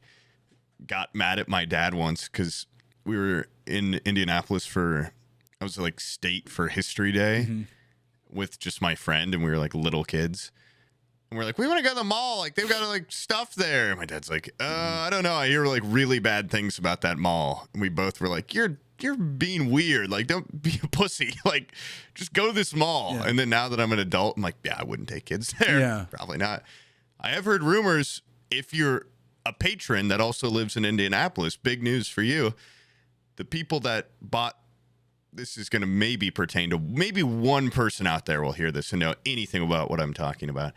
got mad at my dad once because we were in Indianapolis I was like state for History Day with just my friend, and we were like little kids. And we're like, we want to go to the mall. Like, they've got like stuff there. And my dad's like, I don't know. I hear like really bad things about that mall. And we both were like, you're being weird. Like, don't be a pussy. Like, just go to this mall. Yeah. And then now that I'm an adult, I'm like, yeah, I wouldn't take kids there. Yeah. Probably not. I have heard rumors, if you're a patron that also lives in Indianapolis, big news for you. The people that bought, this is going to maybe pertain to maybe one person out there will hear this and know anything about what I'm talking about.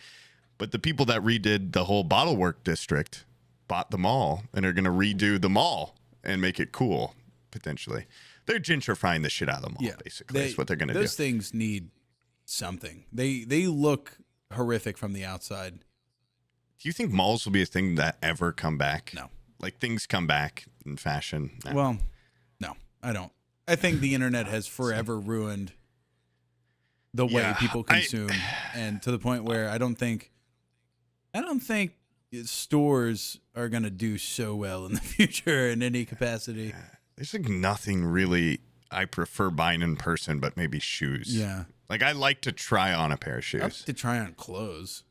But the people that redid the whole Bottle Work district bought the mall and are going to redo the mall and make it cool, potentially. They're gentrifying the shit out of the mall, basically. That's what they're going to do. Those things need something. They look horrific from the outside. Do you think malls will be a thing that ever come back? No. Like things come back in fashion? No. Well, no, I don't. I think the internet has forever ruined the way people consume, and to the point where I don't think stores are going to do so well in the future in any capacity. There's like nothing really I prefer buying in person, but maybe shoes. Yeah. Like I like to try on a pair of shoes. I like to try on clothes.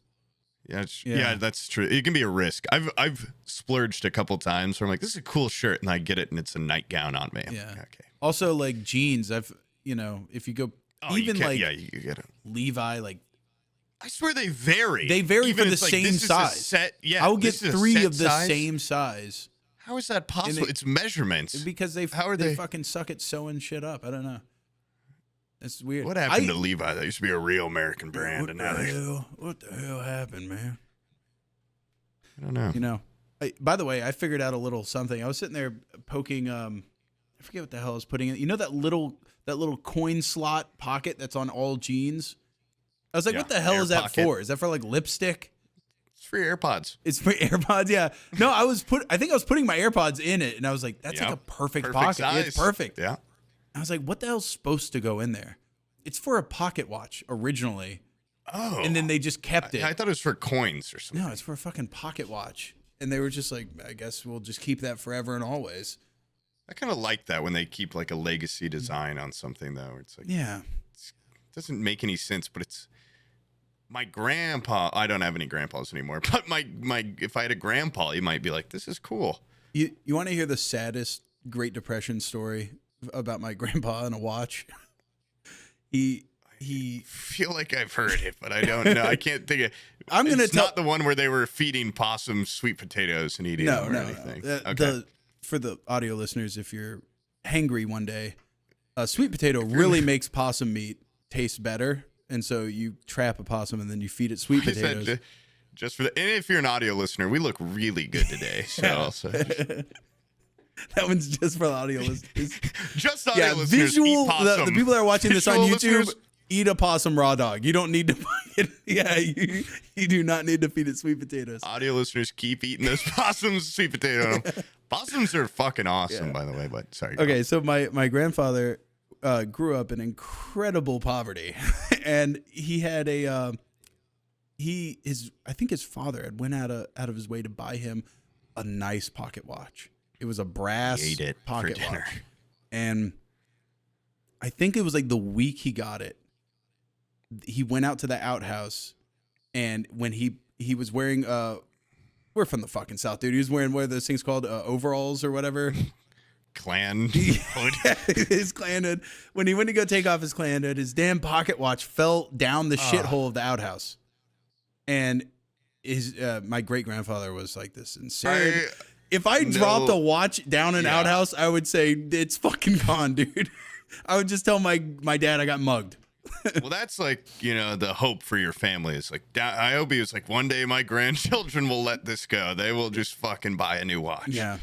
Yeah, that's true. It can be a risk. I've splurged a couple times where I'm like, this is a cool shirt, and I get it, and it's a nightgown on me. Yeah. Like, okay. Also, like jeans, if you go You get it. Levi, like I swear they vary. they vary Even for the it's like, same this is a size. set. Yeah, I will get this is a 3 set of the size? same size How is that possible? It's measurements. because they fucking suck at sewing shit up. I don't know. That's weird. What happened to Levi? That used to be a real American brand, and now what the hell happened, man? I don't know. You know. By the way, I figured out a little something. I was sitting there poking. I forget what the hell I was putting in. You know that little coin slot pocket that's on all jeans. I was like, what the hell is that for? Is that for like lipstick? It's for your AirPods. It's for AirPods, yeah. No, I think I was putting my AirPods in it, and I was like, that's like a perfect pocket. Size. It's perfect. Yeah. I was like, what the hell's supposed to go in there? It's for a pocket watch originally. Oh. And then they just kept it. I thought it was for coins or something. No, it's for a fucking pocket watch. And they were just like, I guess we'll just keep that forever and always. I kind of like that when they keep like a legacy design on something, though. It's like, yeah, it doesn't make any sense, but it's my grandpa. I don't have any grandpas anymore, but my if I had a grandpa, he might be like, this is cool. You want to hear the saddest Great Depression story about my grandpa and a watch? He feel like I've heard it, but I don't know. I can't think of. It's not the one where they were feeding possums sweet potatoes and eating them or anything. Okay. For the audio listeners, if you're hangry one day, a sweet potato really makes possum meat taste better, and so you trap a possum and then you feed it sweet potatoes. Just for and if you're an audio listener, we look really good today. So that one's just for the audio listeners. Just audio listeners. Visual. Eat possum. The people that are watching this on YouTube. Listeners, eat a possum raw dog. You don't need to you do not need to feed it sweet potatoes. Audio listeners, keep eating those possums, sweet potato. Possums are fucking awesome, by the way, but sorry. Okay, so my grandfather grew up in incredible poverty. And he had I think his father had went out of his way to buy him a nice pocket watch. It was a brass pocket watch. And I think it was like the week he got it, he went out to the outhouse And when he was wearing we're from the fucking South, dude. He was wearing what are those things called overalls or whatever. Clan hood. His clan hood. When he went to go take off his clan hood, his damn pocket watch fell down the shithole of the outhouse. And his my great grandfather was like this insane. If I dropped a watch down an outhouse, I would say it's fucking gone, dude. I would just tell my dad I got mugged. Well, that's like, the hope for your family is like, I hope he was like, one day my grandchildren will let this go. They will just fucking buy a new watch. Yeah.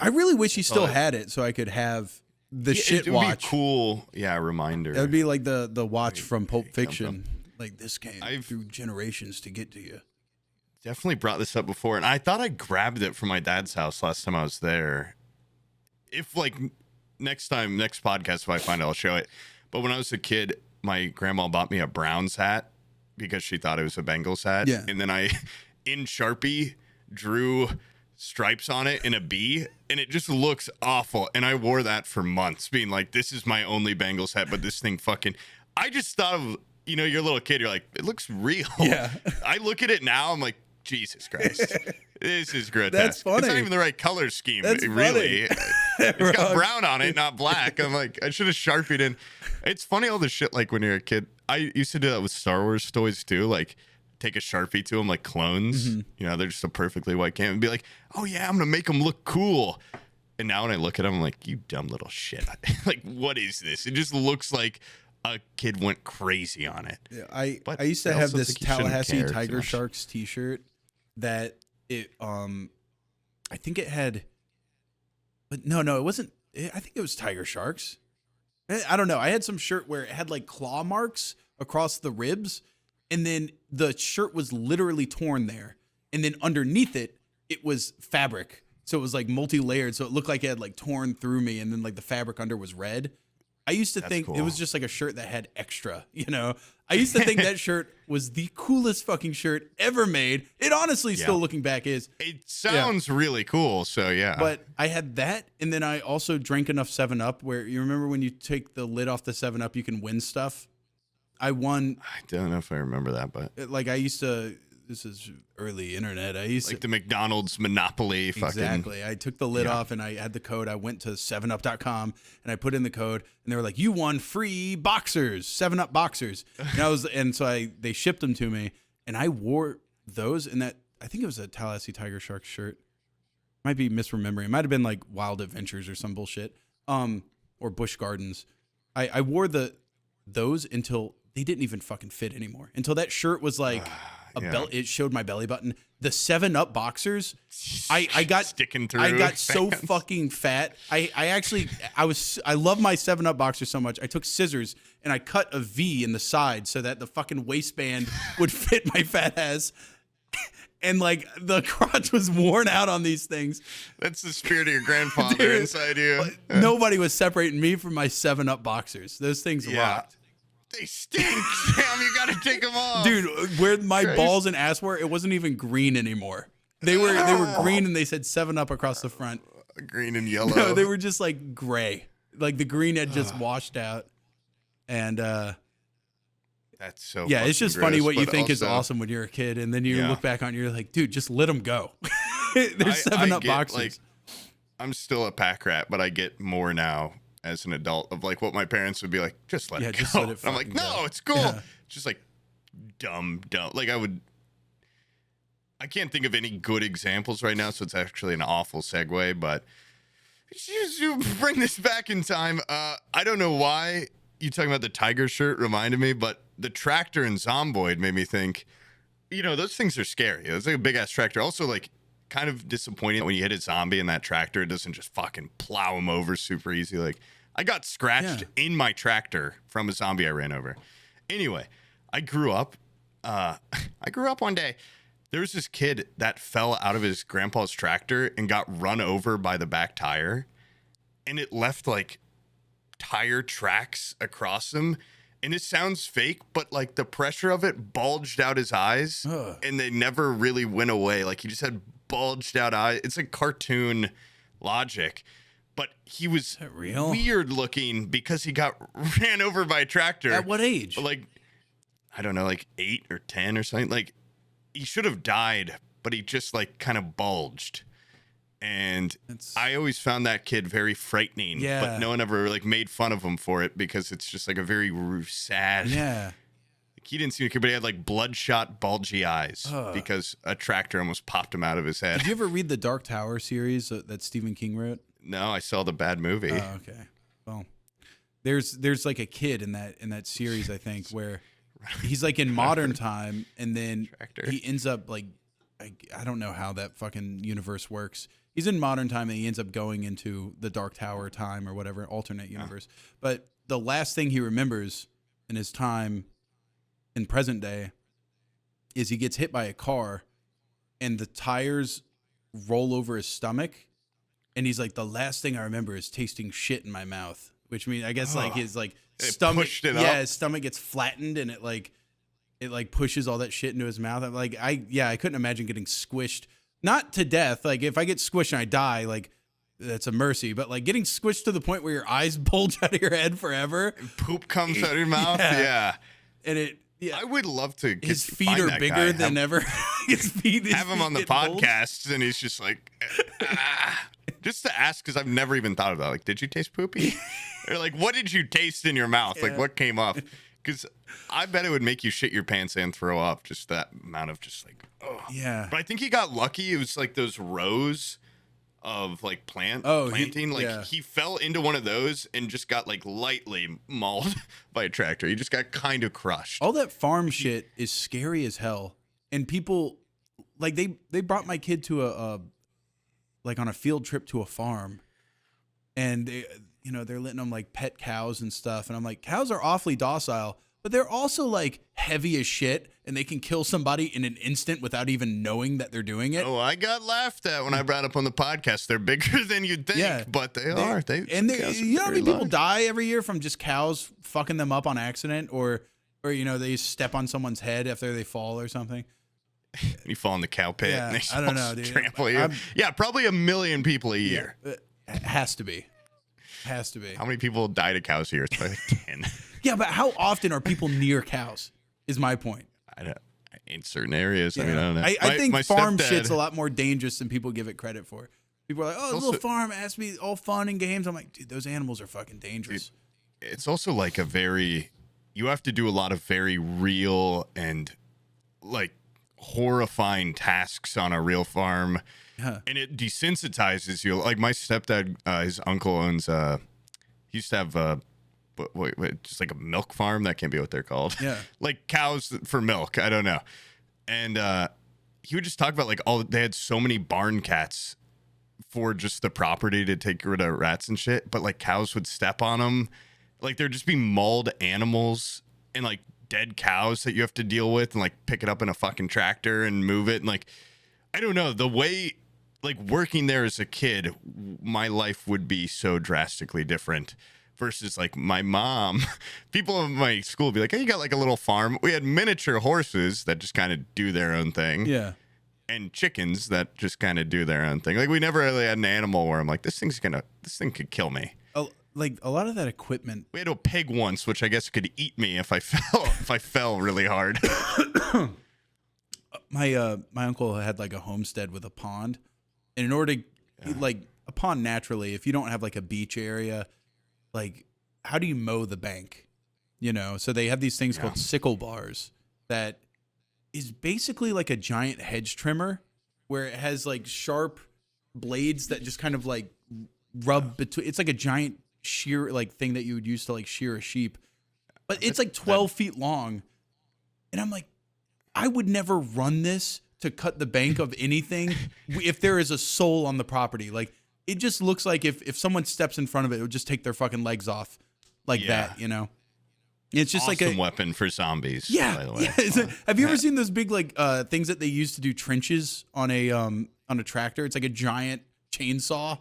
I really wish he still had it so I could have the shit watch. It would be cool. Yeah, reminder. That would be like the watch from Pulp Fiction. Like this came through generations to get to you. Definitely brought this up before, and I thought I grabbed it from my dad's house last time I was there. If like next podcast, if I find it, I'll show it. But when I was a kid, my grandma bought me a Browns hat because she thought it was a Bengals hat. Yeah. And then I, in Sharpie, drew stripes on it in a B, and it just looks awful. And I wore that for months, being like, this is my only Bengals hat, but this thing fucking... I just thought of, you're a little kid, you're like, it looks real. Yeah. I look at it now, I'm like, Jesus Christ. This is grotesque. That's funny. It's not even the right color scheme, That's really. It's got Wrong. brown on it, not black. I'm like, I should have Sharpied in. It's funny all the shit, like when you're a kid. I used to do that with Star Wars toys too, like take a Sharpie to them like clones. Mm-hmm. They're just a perfectly white can and be like, oh yeah, I'm going to make them look cool. And now when I look at them, I'm like, you dumb little shit. Like, what is this? It just looks like a kid went crazy on it. Yeah, I used to have this Tallahassee Tiger Sharks t-shirt that it I think it had, but no it wasn't. I think it was Tiger Sharks. I don't know. I had some shirt where it had like claw marks across the ribs, and then the shirt was literally torn there, and then underneath it was fabric, so it was like multi-layered, so it looked like it had like torn through me, and then like the fabric under was red. I used to think it was just like a shirt that had extra, I used to think that shirt was the coolest fucking shirt ever made. It honestly, still looking back, is. It sounds really cool, so yeah. But I had that, and then I also drank enough 7-Up where, you remember when you take the lid off the 7-Up, you can win stuff? I won. I don't know if I remember that, but. Like, I used to. This is early internet. I used like the McDonald's Monopoly fucking. Exactly. I took the lid off and I had the code. I went to 7up.com and I put in the code and they were like, you won free boxers, 7-Up boxers. And they shipped them to me and I wore those, and that, I think it was a Tallahassee Tiger Sharks shirt. Might be misremembering. It might have been like Wild Adventures or some bullshit. Or Busch Gardens. I wore those until they didn't even fucking fit anymore. Until that shirt was like it showed my belly button. The 7-Up boxers, I got sticking through. I got so fucking fat. I love my 7-Up boxers so much. I took scissors and I cut a V in the side so that the fucking waistband would fit my fat ass. And like the crotch was worn out on these things. That's the spirit of your grandfather inside you. Nobody was separating me from my 7-Up boxers. Those things rocked. They stink, Sam. You gotta take them off, dude. Where my balls and ass were, it wasn't even green anymore. They were green, and they said 7-Up across the front. Green and yellow. No, they were just like gray. Like the green had just washed out. And that's so. Yeah, it's just gross, funny what you think also, is awesome when you're a kid, and then you look back on it, you're like, dude, just let them go. There's 7-Up boxers. Like, I'm still a pack rat, but I get more now as an adult of like what my parents would be like, just let it go. Just let it I'm like, no, go. it's cool. Yeah. Just like dumb. Like I can't think of any good examples right now, so it's actually an awful segue, but you bring this back in time. I don't know why you talking about the tiger shirt reminded me, but the tractor in Zomboid made me think, those things are scary. It's like a big ass tractor. Also, like, kind of disappointing when you hit a zombie in that tractor, it doesn't just fucking plow him over super easy. Like, I got scratched in my tractor from a zombie I ran over. Anyway, I grew up one day. There was this kid that fell out of his grandpa's tractor and got run over by the back tire, and it left like tire tracks across him. And it sounds fake, but like the pressure of it bulged out his eyes, and they never really went away. Like he just had bulged out eyes. It's like cartoon logic, but he was weird looking because he got ran over by a tractor. At what age? Like, I don't know, like 8 or 10 or something. Like, he should have died, but he just like kind of bulged. And I always found that kid very frightening, but no one ever like made fun of him for it because it's just like a very sad. Yeah. He didn't seem to care, but he had like bloodshot, bulgy eyes because a tractor almost popped him out of his head. Did you ever read the Dark Tower series that Stephen King wrote? No, I saw the bad movie. Oh, okay. Well, there's like a kid in that series, I think, where he's like in modern time, and then he ends up like I don't know how that fucking universe works. He's in modern time, and he ends up going into the Dark Tower time or whatever alternate universe. But the last thing he remembers in his time in present day is he gets hit by a car and the tires roll over his stomach, and he's like, the last thing I remember is tasting shit in my mouth, which means I guess like his like stomach his stomach gets flattened, and it like pushes all that shit into his mouth. I'm like, I couldn't imagine getting squished, not to death, like if I get squished and I die, like that's a mercy, but like getting squished to the point where your eyes bulge out of your head forever, poop comes out of your mouth. And I would love to. His feet are bigger than ever. His have him on the podcast, and he's just like, just to ask, because I've never even thought about it. Like, did you taste poopy? Or like, what did you taste in your mouth? Like, what came up? Because I bet it would make you shit your pants and throw up. Just that amount of just like, oh yeah. But I think he got lucky. It was like those rows of like planting. He fell into one of those and just got like lightly mauled by a tractor. He just got kind of crushed. All that farm shit is scary as hell. And people like they brought my kid to a like on a field trip to a farm, and they're letting them like pet cows and stuff. And I'm like, cows are awfully docile, but they're also like heavy as shit, and they can kill somebody in an instant without even knowing that they're doing it. Oh, I got laughed at when I brought up on the podcast. They're bigger than you'd think, but they are. You know how many people die every year from just cows fucking them up on accident, or they step on someone's head after they fall or something. You fall in the cow pit. Yeah, and they I don't know, dude. Trample you. Probably 1 million people a year. It has to be. How many people die to cows here? It's probably like 10. Yeah, but how often are people near cows? Is my point. I don't. In certain areas, I don't know. I think farm shit's a lot more dangerous than people give it credit for. People are like, "Oh, little farm has to be all fun and games." I'm like, dude, those animals are fucking dangerous. It's also like you have to do a lot of very real and like horrifying tasks on a real farm, and it desensitizes you. Like my stepdad, his uncle owns. He used to have wait, just like a milk farm. That can't be what they're called. Yeah, like cows for milk. I don't know. And he would just talk about like they had so many barn cats for just the property to take rid of rats and shit. But like cows would step on them. Like there'd just be mauled animals and like dead cows that you have to deal with and like pick it up in a fucking tractor and move it. And like, I don't know, the way like working there as a kid, my life would be so drastically different versus like my mom. People in my school would be like, hey, you got like a little farm. We had miniature horses that just kind of do their own thing. Yeah. And chickens that just kind of do their own thing. Like we never really had an animal where I'm like, this thing could kill me. Like a lot of that equipment. We had a pig once, which I guess could eat me if I fell really hard. My uncle had like a homestead with a pond, and in order to like a pond naturally, if you don't have like a beach area, like how do you mow the bank? So they have these things called sickle bars that is basically like a giant hedge trimmer, where it has like sharp blades that just kind of like rub between. It's like a giant shear like thing that you would use to like shear a sheep, but it's like 12 feet long. And I'm like, I would never run this to cut the bank of anything if there is a soul on the property. Like it just looks like if someone steps in front of it, it would just take their fucking legs off like that. It's just awesome like a weapon for zombies. Yeah. By the way. Have you ever seen those big like things that they use to do trenches on a tractor? It's like a giant chainsaw.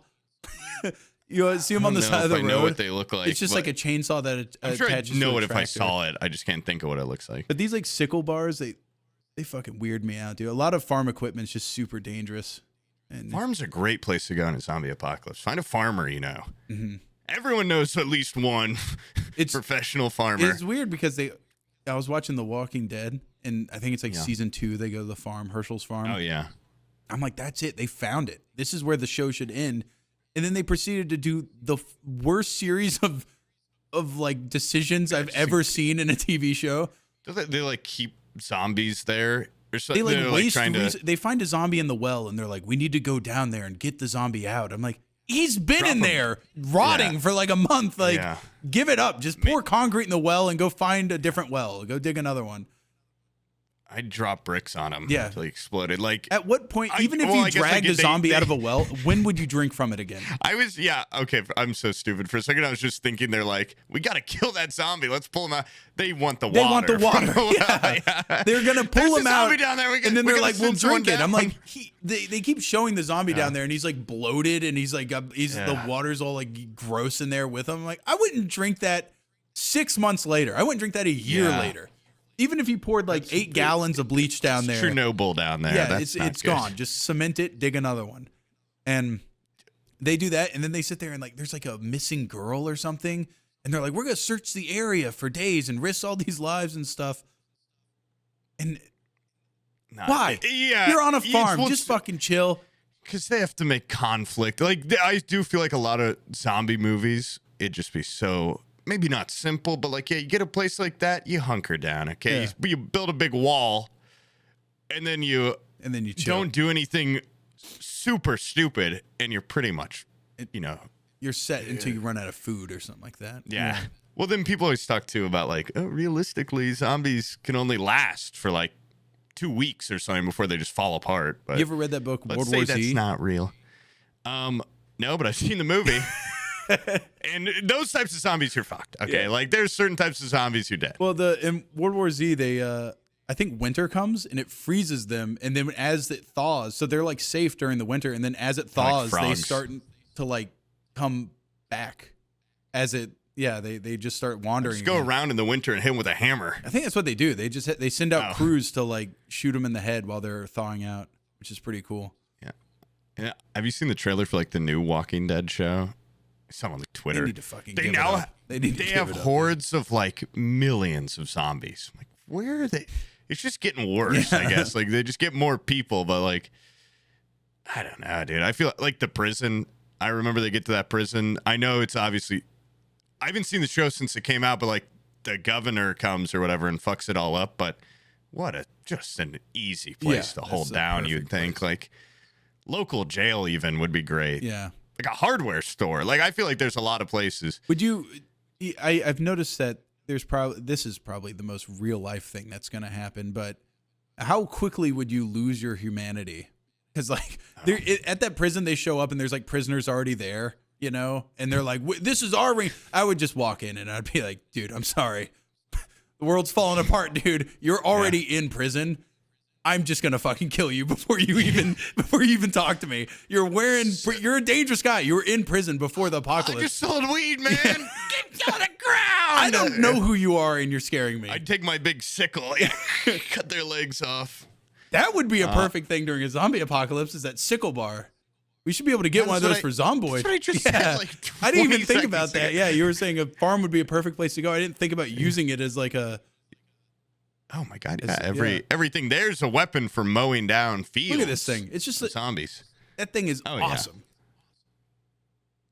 You see them on the side of the road. I know what they look like. It's just like a chainsaw that I'm sure attaches I know to a it if I tractor. saw it. I just can't think of what it looks like. But these like sickle bars, they fucking weird me out, dude. A lot of farm equipment is just super dangerous. And farm's a great place to go in a zombie apocalypse. Find a farmer, Mm-hmm. Everyone knows at least one professional farmer. It's weird because I was watching The Walking Dead, and I think it's like Yeah. season 2. They go to the farm, Herschel's farm. Oh yeah. I'm like, that's it. They found it. This is where the show should end. And then they proceeded to do the worst series of like decisions I've ever seen in a TV show. Do they like keep zombies there or something? They like They're, waste. trying to. They find a zombie in the well, and they're like, "We need to go down there and get the zombie out." I'm like, he's been Drop in him. there rotting for like a month. Like, Yeah. give it up. Just pour concrete in the well and go find a different well. Go dig another one. I'd drop bricks on him. Yeah. Until he exploded. Like At what point, I- even if well, you I guess, dragged like, a they- zombie they- out of a well, when would you drink from it again? I was, yeah, okay. I'm so stupid. For a second, I was just thinking they're like, we got to kill that zombie. Let's pull him out. They want the water. They want the from water. the well. Yeah. They're gonna There's pull a him out, zombie down there. and then we they're gotta like, "We'll send someone drink it." I'm down. like, they keep showing the zombie down there, and he's like bloated, and he's like, the Yeah. water's all like gross in there with him. I'm like, I wouldn't drink that 6 months later. I wouldn't drink that a year Yeah. later. Even if you poured like 8 gallons of bleach down there, Chernobyl down there. yeah, That's not it's good. gone. Just cement it, dig another one, and they do that, and then they sit there and like, there's like a missing girl or something, and they're like, we're gonna search the area for days and risk all these lives and stuff. And Nah, why? Yeah. You're on a it's- farm. well, Just fucking chill. because they have to make conflict. Like I do feel like a lot of zombie movies, it'd just be so maybe not simple, but like you get a place like that, you hunker down. Okay, Yeah. you build a big wall, and then you Chill. don't do anything super stupid, and you're pretty much, You're set until you run out of food or something like that. yeah. Well, then people always talk too about like, oh, realistically, zombies can only last for like 2 weeks or something before they just fall apart. But You ever read that book, let's World say War that's Z? not real. No, but I've seen the movie. And those types of zombies, you're fucked. Okay, Yeah. like there's certain types of zombies you're dead. Well, in World War Z, they I think winter comes and it freezes them, and then as it thaws, so they're like safe during the winter, and then as it thaws, they frogs. start to like come back. As it, they just start wandering. Just go again. around in the winter and hit them with a hammer. I think that's what they do. They just they send out Oh. crews to like shoot them in the head while they're thawing out, which is pretty cool. Yeah. Have you seen the trailer for like the new Walking Dead show? I saw it on like Twitter. They need to fucking They give now it up. They need to give have it up, hordes of like millions of zombies. I'm like, where are they? It's just getting worse, I guess. Like they just get more people, but like, I don't know, dude. I feel like the prison. I remember they get to that prison. I know it's obviously. I haven't seen the show since it came out, but like the governor comes or whatever and fucks it all up. But what just an easy place to that's hold a down. perfect You'd think place. like local jail even would be great. Yeah. Like a hardware store. Like I feel like there's a lot of places. Would you? I've noticed that this is probably the most real life thing that's going to happen. But how quickly would you lose your humanity? Because like at that prison, they show up and there's like prisoners already there, and they're like, "This is our ring." I would just walk in and I'd be like, "Dude, I'm sorry, the world's falling apart, dude. You're already in prison. I'm just gonna fucking kill you before you even talk to me. You're a dangerous guy. You were in prison before the I apocalypse. just sold weed, man. Get on the ground. I don't know who you are, and you're scaring me. I'd take my big sickle, cut their legs off. That would be a perfect thing during a zombie apocalypse. Is that sickle bar? We should be able to get one of those for Zomboid. That's what I just said, like, I didn't even 20 think about seconds that. ago. Yeah, you were saying a farm would be a perfect place to go. I didn't think about using it as like a. Oh my god! It's- Yeah, everything. There's a weapon for mowing down fields. Look at this thing. It's just of zombies. that thing is Oh, yeah. awesome.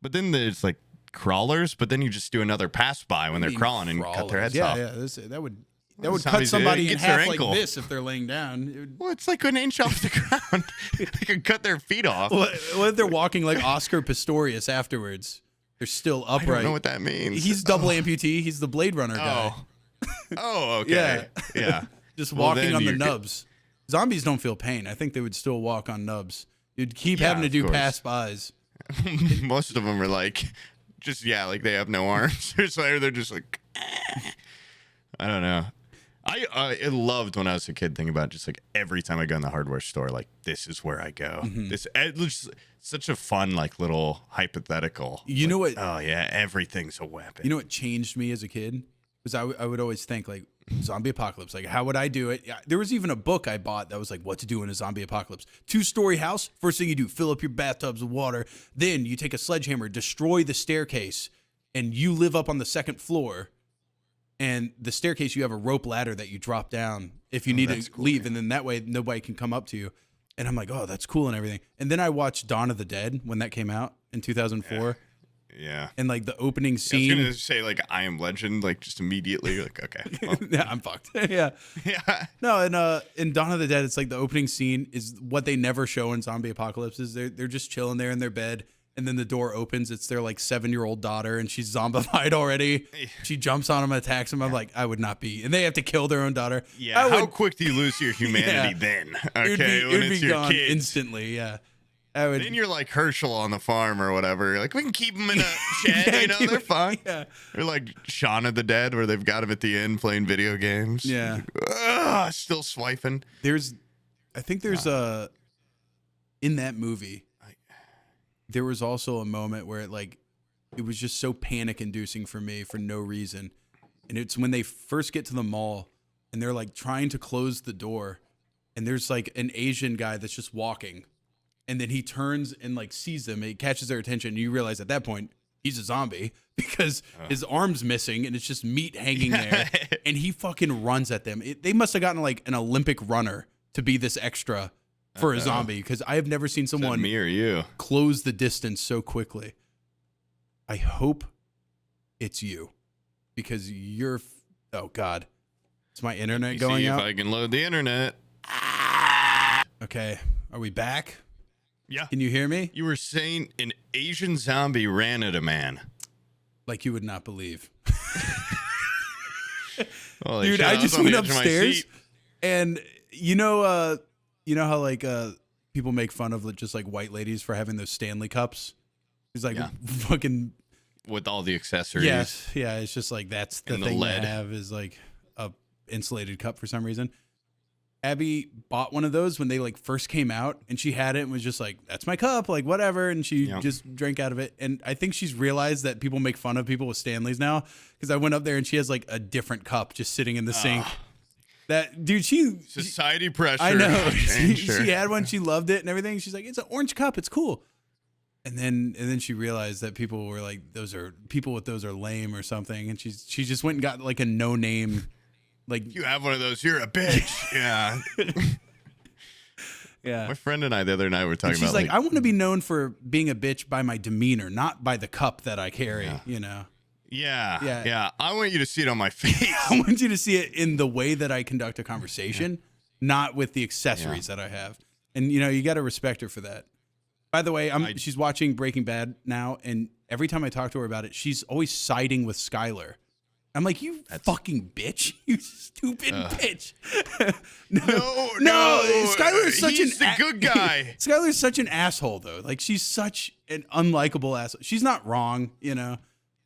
But then there's like crawlers. But then you just do another pass by when they're crawling and cut their heads off. Yeah, that would Well, cut zombies, somebody it in gets their half like ankle. this if they're laying down. It would- Well, it's like an inch off the ground. They can cut their feet off. What if they're walking like Oscar Pistorius afterwards? They're still I upright. don't know what that means. He's double amputee. He's the Blade Runner guy. Oh, okay. Yeah. Just Well, walking then on the you could- nubs. Zombies don't feel pain. I think they would still walk on nubs. You'd keep Yeah, having to of do course. pass-bys. Most of them are like, like they have no arms. Or so they're just like, I don't know. I loved when I was a kid thinking about just like every time I go in the hardware store, like this is where I go. Mm-hmm. It's such a fun like little hypothetical. You know what? Oh yeah, everything's a weapon. You know what changed me as a kid? Was I would always think like zombie apocalypse. Like how would I do it? Yeah, there was even a book I bought that was like what to do in a zombie apocalypse. 2-story house. First thing you do, fill up your bathtubs with water. Then you take a sledgehammer, destroy the staircase, and you live up on the second floor. And the staircase, you have a rope ladder that you drop down. if you need to cool, leave, and then that way nobody can come up to you. And I'm like, oh, that's cool and everything. And then I watched Dawn of the Dead when that came out in 2004. Yeah. And like the opening I scene. was gonna say like I Am Legend, like just immediately, like okay. Well. Yeah, I'm fucked. Yeah. Yeah. No, and in Dawn of the Dead, it's like the opening scene is what they never show in zombie apocalypses. They're just chilling there in their bed, and then the door opens. It's their like 7-year-old daughter, and she's zombified already. She jumps on him and attacks him. I'm like, I would not be. And they have to kill their own daughter. Yeah. How quick do you lose your humanity then? Okay, it would when be it's your gone kids. instantly. Yeah. I would. Then you're like Herschel on the farm or whatever. You're like, we can keep them in a shed, Yeah, you know, they're fine. Yeah. They're like Shaun of the Dead, where they've got him at the end playing video games. Yeah. Still swiping. I think there's in that movie, there was also a moment where it was just so panic inducing for me for no reason. And it's when they first get to the mall and they're like trying to close the door, and there's like an Asian guy that's just walking. And then he turns and like sees them. It catches their attention. And you realize at that point he's a zombie because his arm's missing and it's just meat hanging there. And he fucking runs at them. They must have gotten like an Olympic runner to be this extra for a zombie, because I have never seen someone me or you close the distance so quickly. I hope it's you, because you're. Oh God, is my internet going see out? if I can load the internet. Okay, are we back? Yeah. Can you hear me? You were saying an Asian zombie ran at a man. Like you would not believe. Holy Dude, shit, I was just on the went edge of my upstairs, seat. and you know how like people make fun of just like white ladies for having those Stanley cups. It's like fucking with all the accessories. yes, yeah. It's just like that's the And the thing lead. to have is like a insulated cup for some reason. Abby bought one of those when they like first came out, and she had it and was just like, that's my cup, like whatever. And she just drank out of it. And I think she's realized that people make fun of people with Stanleys now, because I went up there and she has like a different cup just sitting in the sink. That dude, Society pressure. I know. Sure. She had one, she loved it and everything. She's like, it's an orange cup, it's cool. And then she realized that people were like, people with those are lame or something. And she just went and got like a no name. Like, You have one of those, you're a bitch. Yeah. yeah. My friend and I the other night were talking She's about like, I want to be known for being a bitch by my demeanor, not by the cup that I carry, you know? Yeah. I want you to see it on my face. I want you to see it in the way that I conduct a conversation, not with the accessories that I have. And, you know, you got to respect her for that. By the way, she's watching Breaking Bad now, and every time I talk to her about it, she's always siding with Skyler. I'm like, you fucking bitch. You stupid bitch. No. Skyler is such He's the good guy. Skyler is such an asshole, though. Like, she's such an unlikable asshole. She's not wrong, you know.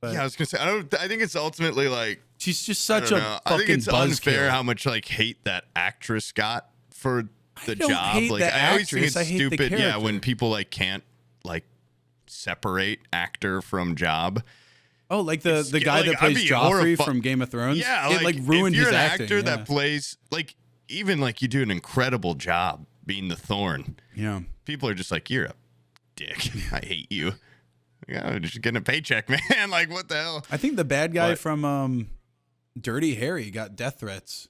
But Yeah, I was gonna say I think it's ultimately like she's just such a fucking I think it's unfair buzzkill. how much like hate that actress got for the don't job. hate Like the I always think actress, it's I hate the stupid. Yeah, character. when people like can't like separate actor from job. Oh, like the guy like, that I'd plays be Joffrey horrified. from Game of Thrones? Yeah, it like ruined if you're his an acting. actor that plays like even like you do an incredible job being the Thorn. Yeah. People are just like, you're a dick. I hate you. Yeah, just getting a paycheck, man. Like, what the hell? I think the bad guy What? from Dirty Harry got death threats.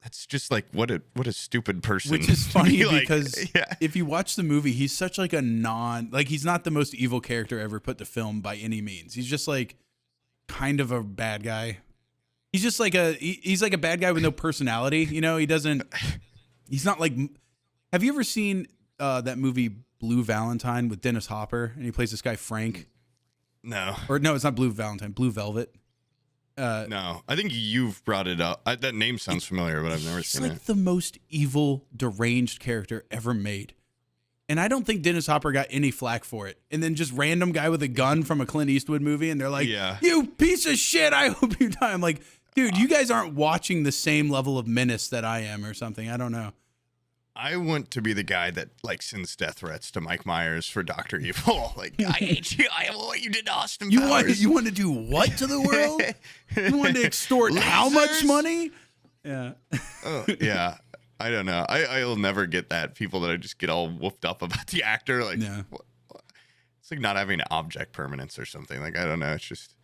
That's just like what a stupid person. Which is to funny be like, because yeah. if you watch the movie, he's such like he's not the most evil character ever put to film by any means. He's just like kind of a bad guy. He's just like he's like a bad guy with no personality. You know, he's not like, have you ever seen that movie Blue Valentine with Dennis Hopper? And he plays this guy, Frank. No. Or no, it's not Blue Valentine, Blue Velvet. No, I think you've brought it up. That name sounds familiar, but I've never He's seen like it. the most evil, deranged character ever made. And I don't think Dennis Hopper got any flack for it. And then just random guy with a gun from a Clint Eastwood movie, and they're like, you piece of shit, I hope you die. I'm like, dude, you guys aren't watching the same level of menace that I am or something. I don't know. I want to be the guy that like sends death threats to Mike Myers for Dr. Evil. Like, I hate you. I know what you did to Austin Powers. You want to do what to the world? You want to extort how much Lasers? money? Yeah. Oh, yeah. I don't know. I'll never get that. People that I just get all whooped up about the actor. Like, Yeah. it's like not having object permanence or something. Like, I don't know. It's just,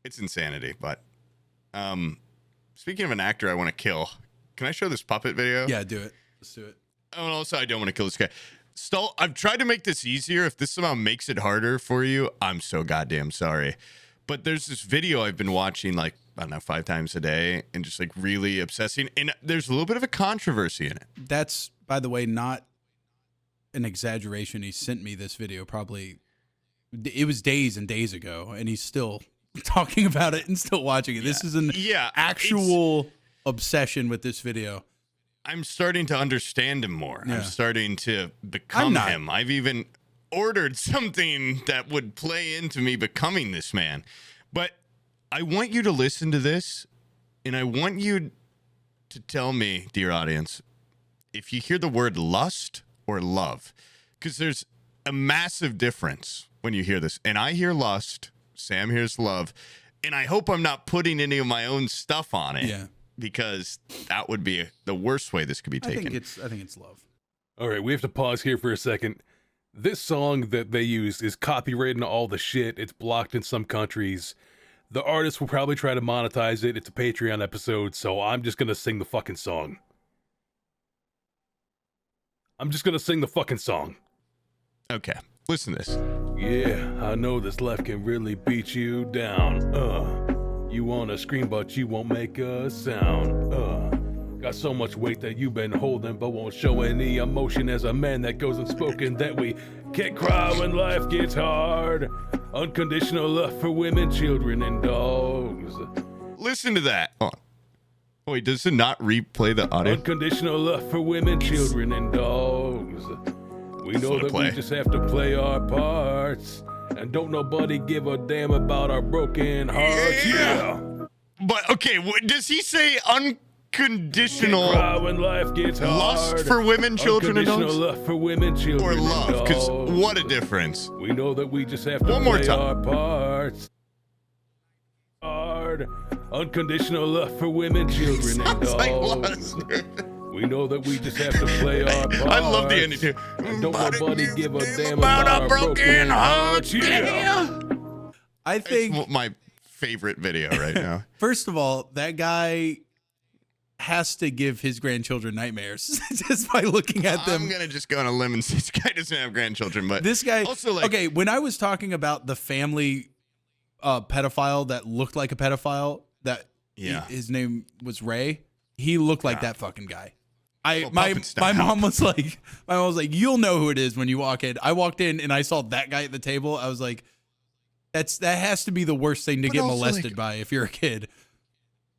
it's insanity. But, Speaking of an actor I want to kill, can I show this puppet video? Yeah, do it. Let's do it. Oh, and also, I don't want to kill this guy. I've tried to make this easier. If this somehow makes it harder for you, I'm so goddamn sorry. But there's this video I've been watching, like, I don't know, 5 times a day and just, like, really obsessing. And there's a little bit of a controversy in it. That's, by the way, not an exaggeration. He sent me this video probably, it was days and days ago, and he's still talking about it and still watching it. This is an actual obsession with this video. I'm starting to understand him more. Yeah. I'm starting to become him. I've even ordered something that would play into me becoming this man. But I want you to listen to this, and I want you to tell me, dear audience, if you hear the word lust or love, because there's a massive difference when you hear this. And I hear lust, Sam hears love, and I hope I'm not putting any of my own stuff on it. Yeah. Because that would be the worst way this could be taken. I think it's love. All right, we have to pause here for a second. This song that they use is copyrighted and all the shit. It's blocked in some countries. The artist will probably try to monetize it. It's a Patreon episode, so I'm just gonna sing the fucking song. Okay, listen to this. Yeah, I know this life can really beat you down. You wanna scream, but you won't make a sound. Got so much weight that you've been holding, but won't show any emotion as a man that goes unspoken. That we can't cry when life gets hard. Unconditional love for women, children, and dogs. Listen to that. Oh. Wait, does it not replay the audio? Unconditional love for women, children, and dogs. We know that we just have to play our parts. And don't nobody give a damn about our broken hearts. Yeah. But, okay, does he say unconditional cry when life gets hard. Lust for women, children, and dogs? Love for women, children, or love? Because dogs. What a difference. We know that we just have to One more play time. our parts. Hard. Unconditional love for women, children, and dogs. Like lust. We know that we just have to play our parts. I love the ending too. And don't nobody give a damn about our broken hearts. Yeah. I think it's my favorite video right now. First of all, that guy has to give his grandchildren nightmares just by looking at them. I'm gonna just go on a limb and say this guy doesn't have grandchildren, but this guy also, like, okay, when I was talking about the family pedophile that looked like a pedophile, that his name was Ray, he looked like that fucking guy. My mom was like, you'll know who it is when you walk in. I walked in and I saw that guy at the table. I was like, that has to be the worst thing to get molested by if you're a kid.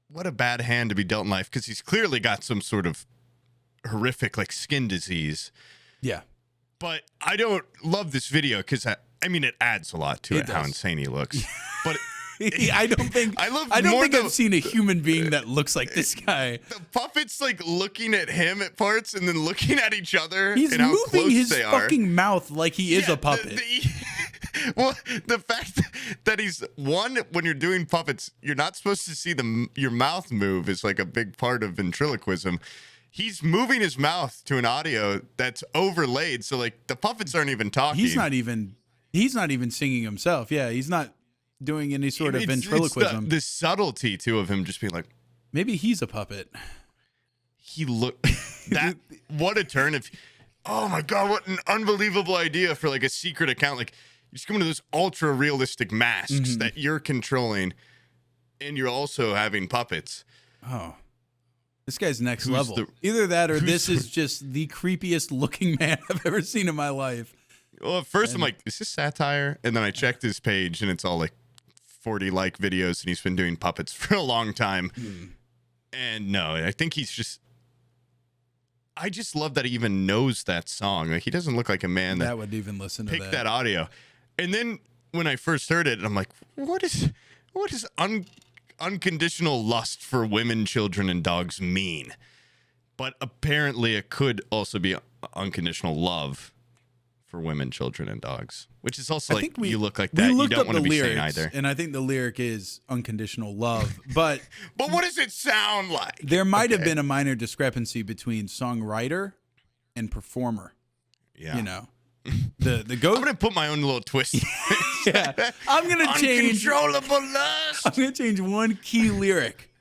What a bad hand to be dealt in life, because he's clearly got some sort of horrific, like, skin disease. Yeah. But I don't love this video because I mean it adds a lot to it how insane he looks. But I don't think I've seen a human being that looks like this guy. The puppets, like, looking at him at parts and then looking at each other. He's and how moving close his they are. fucking mouth like he is a puppet. Well, the fact that he's when you're doing puppets, you're not supposed to see your mouth move is like a big part of ventriloquism. He's moving his mouth to an audio that's overlaid, so like the puppets aren't even talking. He's not even singing himself. Yeah, he's not doing any sort of ventriloquism. It's the subtlety too of him just being like, maybe he's a puppet. He what a turn! Oh my god, what an unbelievable idea for like a secret account. Like, you just come into those ultra realistic masks that you're controlling, and you're also having puppets. Oh, this guy's next level. Either that or this is just the creepiest looking man I've ever seen in my life. Well, at first I'm like, is this satire? And then I checked his page, and it's all like 40 like videos, and he's been doing puppets for a long time. And no, I think I just love that he even knows that song. Like, he doesn't look like a man that would even listen to pick that audio. And then when I first heard it, I'm like, what is unconditional lust for women, children, and dogs mean? But apparently it could also be unconditional love for women, children, and dogs, which is also like, you look like that. You don't want to be saying either. And I think the lyric is unconditional love, but but what does it sound like? There might have been a minor discrepancy between songwriter and performer. Yeah, you know, the go. I'm gonna put my own little twist. Yeah, I'm gonna change uncontrollable lust. I'm gonna change one key lyric.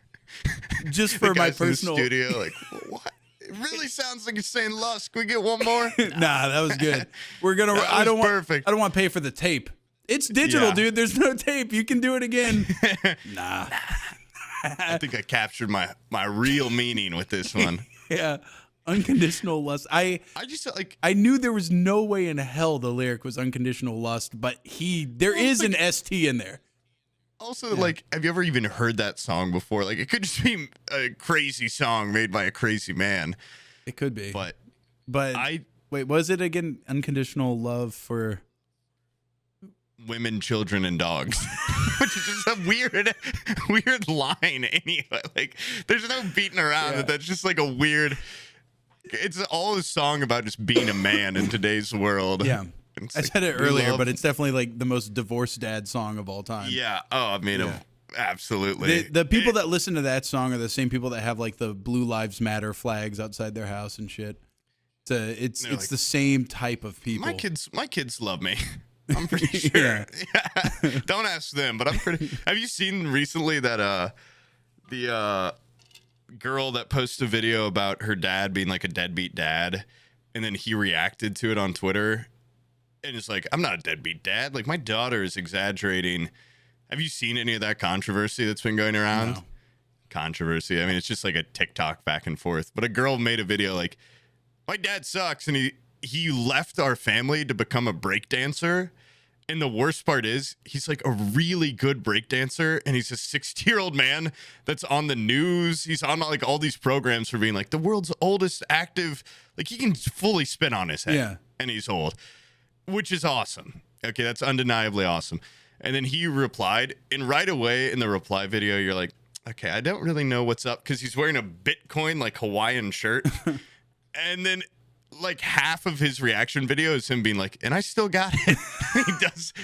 just for The my guys in the personal studio, like, what? It really sounds like you're saying lust. Can we get one more? Nah, that was good. We're gonna. That I don't was want. perfect. I don't want to pay for the tape. It's digital, Yeah. dude. There's no tape. You can do it again. Nah. I think I captured my real meaning with this one. Yeah. Unconditional lust. I just like I knew there was no way in hell the lyric was unconditional lust, but there is an ST in there. also like, have you ever even heard that song before? Like, it could just be a crazy song made by a crazy man. It could be. But wait, was it again unconditional love for women, children, and dogs, which is just a weird line anyway. Like, there's no beating around it. That's just like a weird. It's all a song about just being a man in today's world. Yeah. It's I like, said it we earlier, love- but it's definitely like the most divorced dad song of all time. Yeah. Oh, I mean, absolutely. The people that listen to that song are the same people that have like the Blue Lives Matter flags outside their house and shit. It's like, the same type of people. My kids love me. I'm pretty sure. Yeah. Don't ask them, but I'm pretty. Have you seen recently that the girl that posted a video about her dad being like a deadbeat dad, and then he reacted to it on Twitter, and it's like, I'm not a deadbeat dad. Like, my daughter is exaggerating. Have you seen any of that controversy that's been going around? No. Controversy. I mean, it's just like a TikTok back and forth. But a girl made a video like, my dad sucks, and he left our family to become a breakdancer. And the worst part is, he's like a really good breakdancer, and he's a 60-year-old man that's on the news. He's on like all these programs for being like the world's oldest active. Like, he can fully spin on his head. Yeah. And he's old, which is awesome. Okay, that's undeniably awesome. And then he replied, and right away in the reply video, you're like, okay, I don't really know what's up, because he's wearing a Bitcoin like Hawaiian shirt. And then like half of his reaction video is him being like, and I still got it.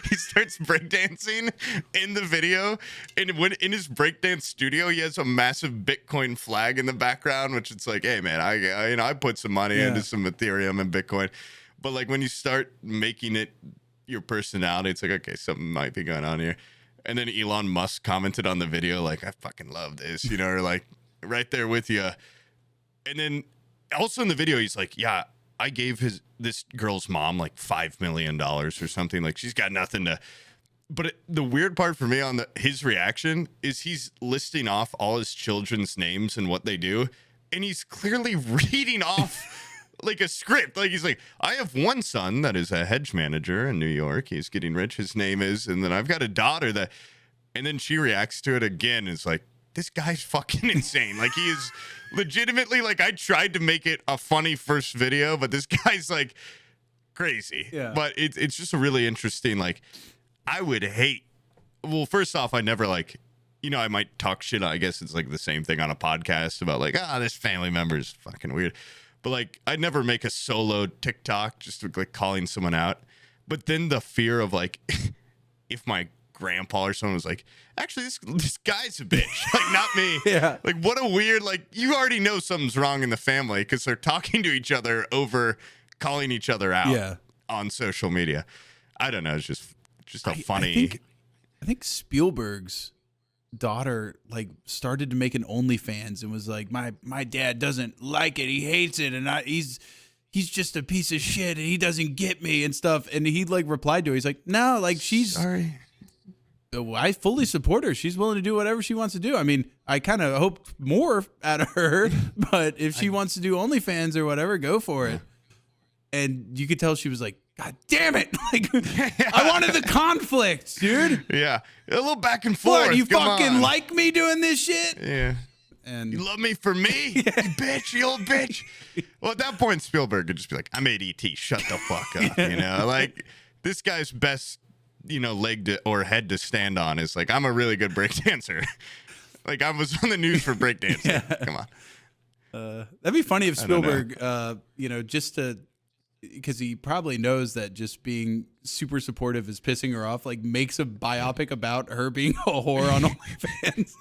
He starts breakdancing in the video. And when in his breakdance studio, he has a massive Bitcoin flag in the background, which it's like, hey man, I put some money into some Ethereum and Bitcoin. But like, when you start making it your personality, it's like, okay, something might be going on here. And then Elon Musk commented on the video, like, I fucking love this, or like right there with you. And then also in the video, he's like, yeah, I gave this girl's mom like $5 million or something. Like, she's got nothing to. But the weird part for me on his reaction is he's listing off all his children's names and what they do, and he's clearly reading off like a script. Like, he's like, I have one son that is a hedge manager in New York. He's getting rich. His name is, and then I've got a daughter that, and then she reacts to it again. It's like, this guy's fucking insane. Like, he is legitimately, like, I tried to make it a funny first video, but this guy's like crazy. Yeah. But it's just a really interesting, like, I would hate, well, first off, I never like, I might talk shit. I guess it's like the same thing on a podcast about like, this family member is fucking weird. But like, I'd never make a solo TikTok just like calling someone out. But then the fear of like, if my grandpa or someone was like, actually, this guy's a bitch, like, not me. Yeah. Like, what a weird, like, you already know something's wrong in the family because they're talking to each other over calling each other out on social media. I don't know. It's just a funny. I think Spielberg's daughter like started to make an OnlyFans and was like, my dad doesn't like it. He hates it. And he's just a piece of shit and he doesn't get me and stuff. And he like replied to her. He's like, no, like, she's sorry. I fully support her. She's willing to do whatever she wants to do. I mean, I kind of hope more out of her, but if she wants to do OnlyFans or whatever, go for it. And you could tell she was like, God damn it. Like, I wanted the conflict, dude. Yeah. A little back and forth. What, you Come fucking on. like me doing this shit? Yeah. And You love me for me? You bitch, you old bitch. Well, at that point, Spielberg could just be like, I made E.T. Shut the fuck up, Like, this guy's best, leg or head to stand on is like, I'm a really good breakdancer. Like, I was on the news for breakdancing. Come on. that'd be funny if I don't know. Spielberg, just to, because he probably knows that just being super supportive is pissing her off, like makes a biopic about her being a whore on OnlyFans.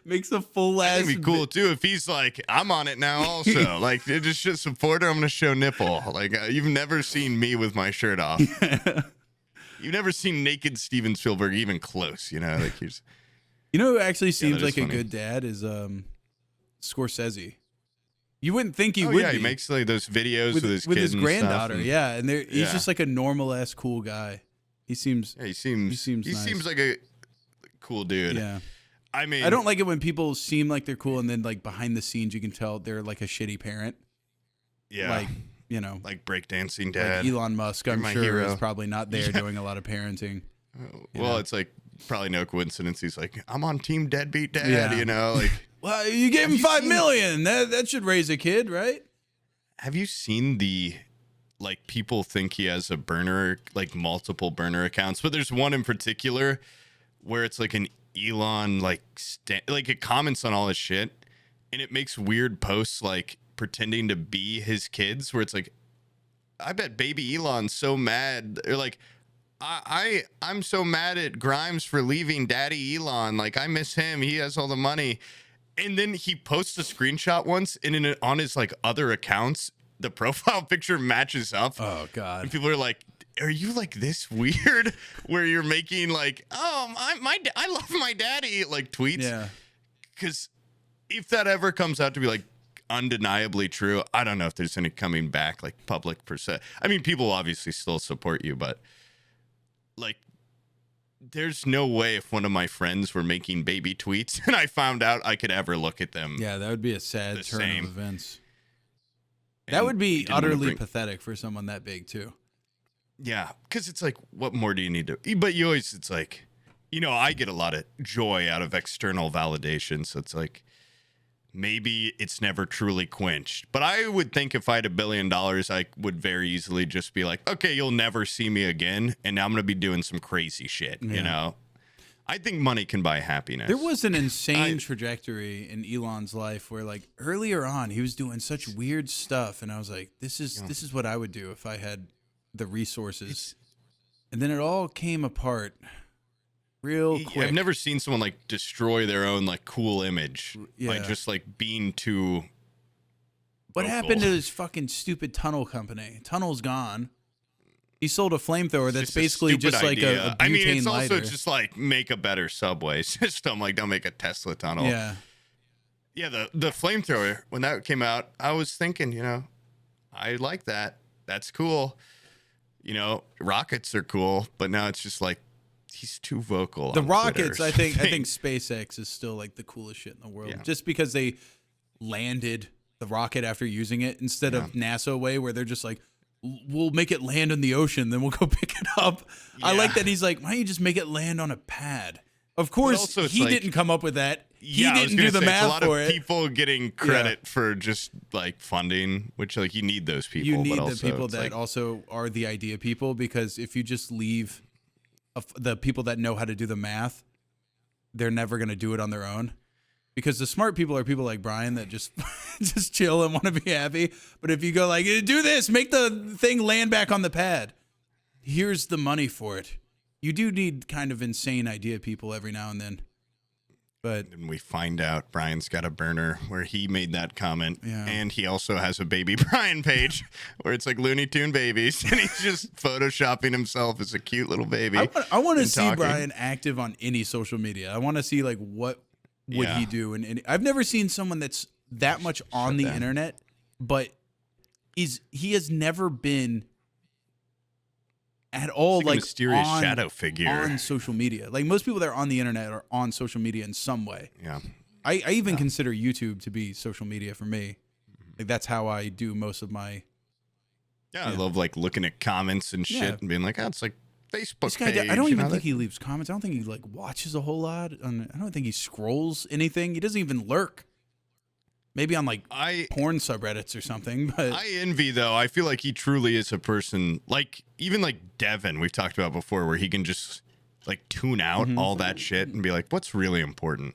Makes a full ass. It'd be cool too if he's like, I'm on it now also. Like, just support her. I'm gonna show nipple. Like, you've never seen me with my shirt off. You've never seen naked Steven Spielberg even close. Like, he's You know who actually seems that is like a funny. good dad is Scorsese. You wouldn't think he Oh would yeah, be. he makes like those videos with his with kid his and granddaughter. stuff, and- Yeah, and he's Yeah. just like a normal ass cool guy. He seems Yeah, he seems nice. like a cool dude. yeah. I mean, I don't like it when people seem like they're cool and then like behind the scenes you can tell they're like a shitty parent. Yeah, Like, you know, like Breakdancing like Dad. Elon Musk, I'm my sure hero. is probably not there Yeah. doing a lot of parenting. Well, know? it's like probably no coincidence. He's like, I'm on Team Deadbeat Dad. Yeah. You know, like, Well, you gave him you $5 seen- million. That should raise a kid, right? have you seen the like people think he has a burner, like multiple burner accounts, but there's one in particular where it's like an Elon like like it comments on all his shit, and it makes weird posts like pretending to be his kids, where it's like, I bet baby Elon's so mad, or like, I'm so mad at Grimes for leaving Daddy Elon. Like, I miss him. He has all the money. And then he posts a screenshot once, and on his like other accounts, the profile picture matches up. Oh And God. people are like, "Are you like this weird?" Where you're making like, "Oh, I love my daddy," like tweets. Yeah. Because if that ever comes out to be like undeniably true, I don't know if there's any coming back, like public percent. I mean, people obviously still support you, but like, there's no way if one of my friends were making baby tweets and I found out I could ever look at them. Yeah, that would be a sad The turn same. of events. And That would be didn't wanna utterly bring- pathetic for someone that big too. Yeah, because it's like, what more do you need to? But you always, it's like, you know, I get a lot of joy out of external validation. So it's like, maybe it's never truly quenched. But I would think if I had $1 billion, I would very easily just be like, okay, you'll never see me again, and now I'm gonna be doing some crazy shit. Yeah. You know, I think money can buy happiness. There was an insane trajectory in Elon's life where like earlier on he was doing such weird stuff and I was like, this is what I would do if I had the resources. And then it all came apart real quick. I've never seen someone like destroy their own like cool image by Yeah. just like being too. What vocal. happened to his fucking stupid tunnel company? Tunnel's gone. He sold a flamethrower that's Just a basically stupid just like a idea. butane I mean, it's also lighter. just like make a better subway system. Like, don't make a Tesla tunnel. Yeah. Yeah, the flamethrower, when that came out, I was thinking, you know, I like that. That's cool. You know, rockets are cool, but now it's just like he's too vocal. The on rockets, Twitter or I think something. SpaceX is still like the coolest shit in the world. Yeah. Just because they landed the rocket after using it instead of NASA way where they're just like, we'll make it land in the ocean, then we'll go pick it up. I Yeah. like that he's like, why don't you just make it land on a pad? Of course, also it's he like- didn't come up with that. Yeah, I he was didn't gonna do the say, it's math a lot for of it. people getting credit for just like funding, which like you need those people. You need but the also, people it's that like, also are the idea people, because if you just leave the people that know how to do the math, they're never going to do it on their own. Because the smart people are people like Bryan that just just chill and want to be happy. But if you go like, do this, make the thing land back on the pad, here's the money for it. You do need kind of insane idea people every now and then. But and we find out Brian's got a burner where he made that comment. Yeah. And he also has a Baby Brian page where it's like Looney Tune babies. And he's just photoshopping himself as a cute little baby. I want to and see talking. Bryan active on any social media. I want to see like what would Yeah. he do, and I've never seen someone that's that much on the that. internet, but he has never been at all It's like a mysterious shadow figure. on social media. Like most people that are on the internet are on social media in some way. Yeah. I even consider YouTube to be social media for me. Like that's how I do most of my. Yeah. I love like looking at comments and shit Yeah. and being like, oh, it's like Facebook This guy, page. I don't you even know, think that- he leaves comments. I don't think he like watches a whole lot. I don't think he scrolls anything. He doesn't even lurk. Maybe on like porn subreddits or something. But I envy though. I feel like he truly is a person like even like Devin we've talked about before, where he can just like tune out Mm-hmm. all that shit and be like, what's really important?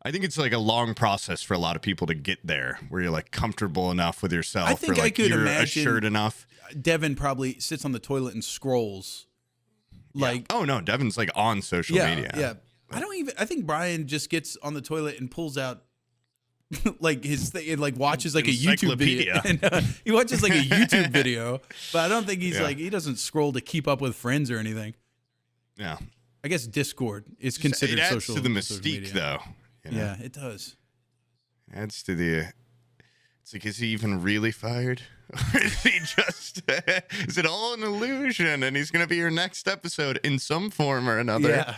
I think it's like a long process for a lot of people to get there, where you're like comfortable enough with yourself. I think or, I like, could you're imagine- assured enough. Devin probably sits on the toilet and scrolls. Like Oh no, Devin's like on social media. yeah. I think Bryan just gets on the toilet and pulls out like his thing, and like watches like a YouTube video. Encyclopedia. And, he watches like a YouTube video, but I don't think he's Yeah. like he doesn't scroll to keep up with friends or anything. Yeah. I guess Discord is It considered adds social to the social mystique, media. though. You know? Yeah, it does. Adds to the. It's like, is he even really fired? Or is he just? Is it all an illusion? And he's gonna be your next episode in some form or another. Yeah.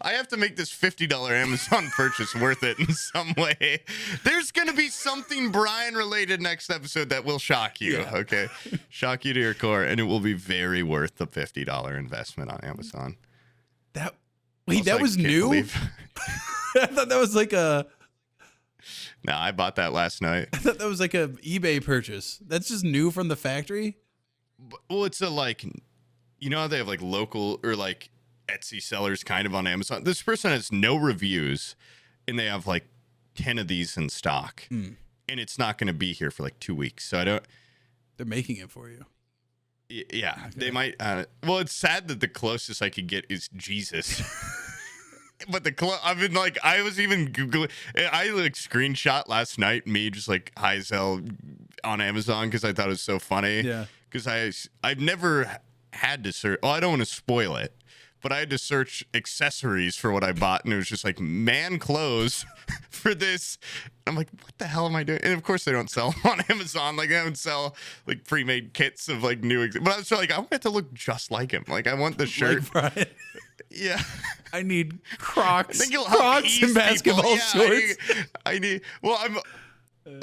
I have to make this $50 Amazon purchase worth it in some way. There's going to be something Bryan related next episode that will shock you, okay? Shock you to your core, and it will be very worth the $50 investment on Amazon. That Also, was I can't new? believe- I thought that was like a No, I bought that last night. eBay purchase. That's just new from the factory? Well, it's a like, you know how they have like local or like Etsy sellers kind of on Amazon. This person has no reviews, and they have like 10 of these in stock, and it's not going to be here for like 2 weeks. So I don't. They're making it for you. Yeah, they might. Well, it's sad that the closest I could get is Jesus. But I've been like, I was even Googling. I like screenshot last night me just like high as hell on Amazon because I thought it was so funny. Yeah. Because I've never had to search. Oh, I don't want to spoil it. But I had to search accessories for what I bought, and it was just like man clothes for this. I'm like, what the hell am I doing? And of course, they don't sell on Amazon. Like, they don't sell like pre-made kits of like new. But I was like, I want it to look just like him. Like, I want the shirt. Like Bryan. Yeah. I need Crocs. I think you'll help Crocs ease and basketball people. Yeah, shorts. I need. Well,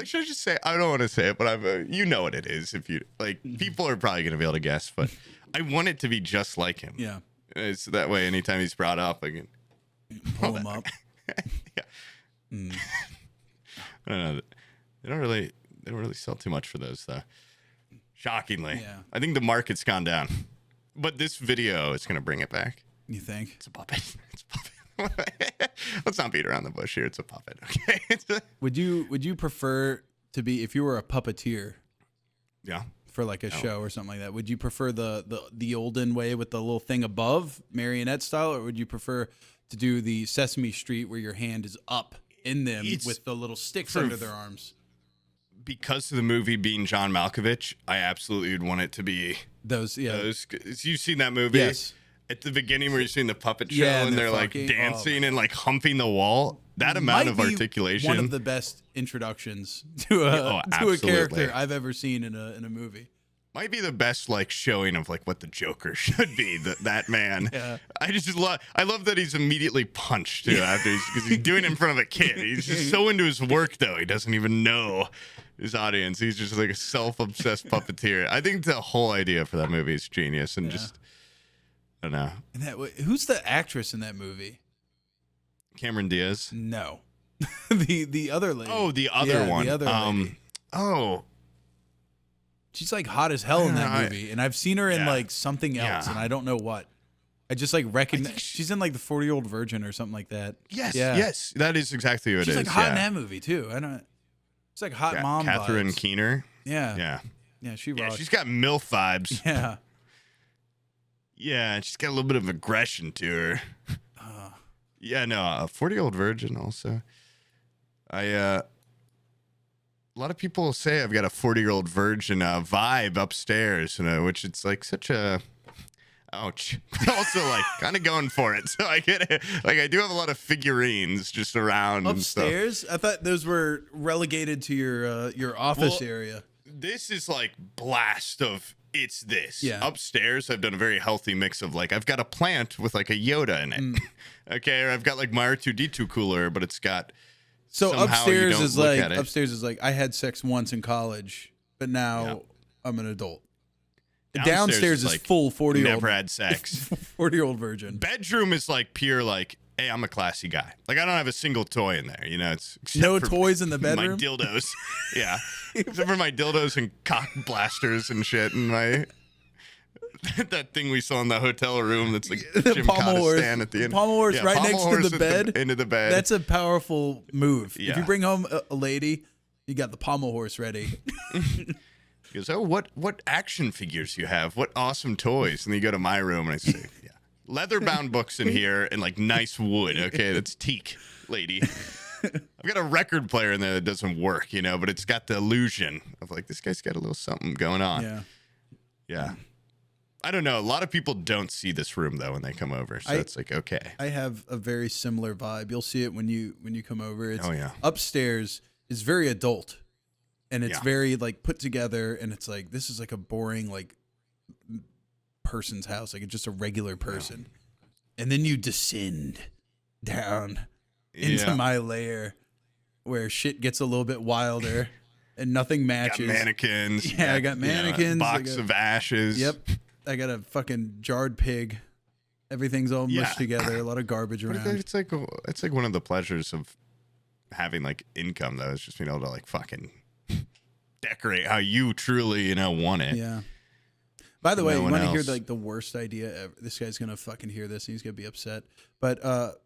should I just say? I don't want to say it, but you know what it is. If you like, people are probably gonna be able to guess. But I want it to be just like him. Yeah. It's that way. Anytime he's brought up, I can Pull them up. yeah. I don't know. They don't really sell too much for those though. Shockingly. Yeah. I think the market's gone down. But this video is gonna bring it back. You think? It's a puppet. It's a puppet. Let's not beat around the bush here. It's a puppet. Okay. Would you prefer to be, if you were a puppeteer Yeah. for like a show or something like that, would you prefer the olden way with the little thing above, marionette style, or would you prefer to do the Sesame Street where your hand is up in them with the little sticks under their arms? Because of the movie being John Malkovich, I absolutely would want it to be Those. You've seen that movie? Yes. At the beginning where you're seeing the puppet show Yeah, and they're like fucking- dancing and like humping the wall. That amount of Might be articulation. One of the best introductions to a absolutely. character I've ever seen in a movie. Might be the best like showing of like what the Joker should be. That man. Yeah. I love that he's immediately punched too after because he's doing it in front of a kid. He's just so into his work though. He doesn't even know his audience. He's just like a self-obsessed puppeteer. I think the whole idea for that movie is genius and just I don't know. And who's the actress in that movie? Cameron Diaz. No, the other lady. Oh, the other one. The other lady. Oh, She's like hot as hell in that I- movie, and I've seen her in Yeah. like something else, Yeah. and I don't know what. I just like recognize she's in like the 40-Year-Old Virgin or something like that. yes, Yeah. yes. That is exactly who it is. She's like hot yeah. in that movie too. I don't. It's like hot mom Catherine vibes. Keener. Yeah. Yeah. Yeah, she Yeah, rocks. she's got MILF vibes. Yeah. Yeah, and she's got a little bit of aggression to her. Yeah, no, a 40-year-old virgin also. A lot of people say I've got a 40-year-old virgin vibe upstairs, which it's like such a ouch. But also like kind of going for it. So I get it. Like I do have a lot of figurines just around Upstairs? I thought those were relegated to your office area. This is like blast of it's this. Yeah. Upstairs, I've done a very healthy mix of like I've got a plant with like a Yoda in it. Okay, or I've got like my R2D2 cooler, but it's got So somehow you upstairs don't is look like at it. upstairs is like I had sex once in college, but now Yep. I'm an adult. Downstairs Downstairs is like, full 40-year-old never had sex. 40-year-old virgin. Bedroom is like pure like, hey, I'm a classy guy. Like I don't have a single toy in there. You know, it's except No for toys in the my bedroom? dildos. Yeah, except for my dildos and cock blasters and shit, and my that thing we saw in the hotel room that's like The Jim pommel horse. stand at the end. Pommel horse right pommel next to horse the at bed. into the bed. That's a powerful move. If Yeah. you bring home a lady, you got the pommel horse ready. He goes, oh, what action figures you have? What awesome toys? And then you go to my room and I say, yeah, leather-bound books in here and like nice wood. Okay, that's teak, lady. I've got a record player in there that doesn't work, but it's got the illusion of like this guy's got a little something going on. Yeah. Yeah. I don't know. A lot of people don't see this room though when they come over, so it's like okay. I have a very similar vibe. You'll see it when you come over. It's Oh yeah. upstairs is very adult, and it's very like put together, and it's like this is like a boring like person's house, like it's just a regular person, and then you descend down into my lair where shit gets a little bit wilder and nothing matches. Got mannequins. Yeah, I got mannequins. Box of ashes. Yep. I got a fucking jarred pig. Everything's all mushed together. A lot of garbage But around. it's like one of the pleasures of having like income though. Is just being able to like fucking decorate how you truly want it. Yeah. By the way, you want to hear else. like the worst idea ever? This guy's gonna fucking hear this and he's gonna be upset. But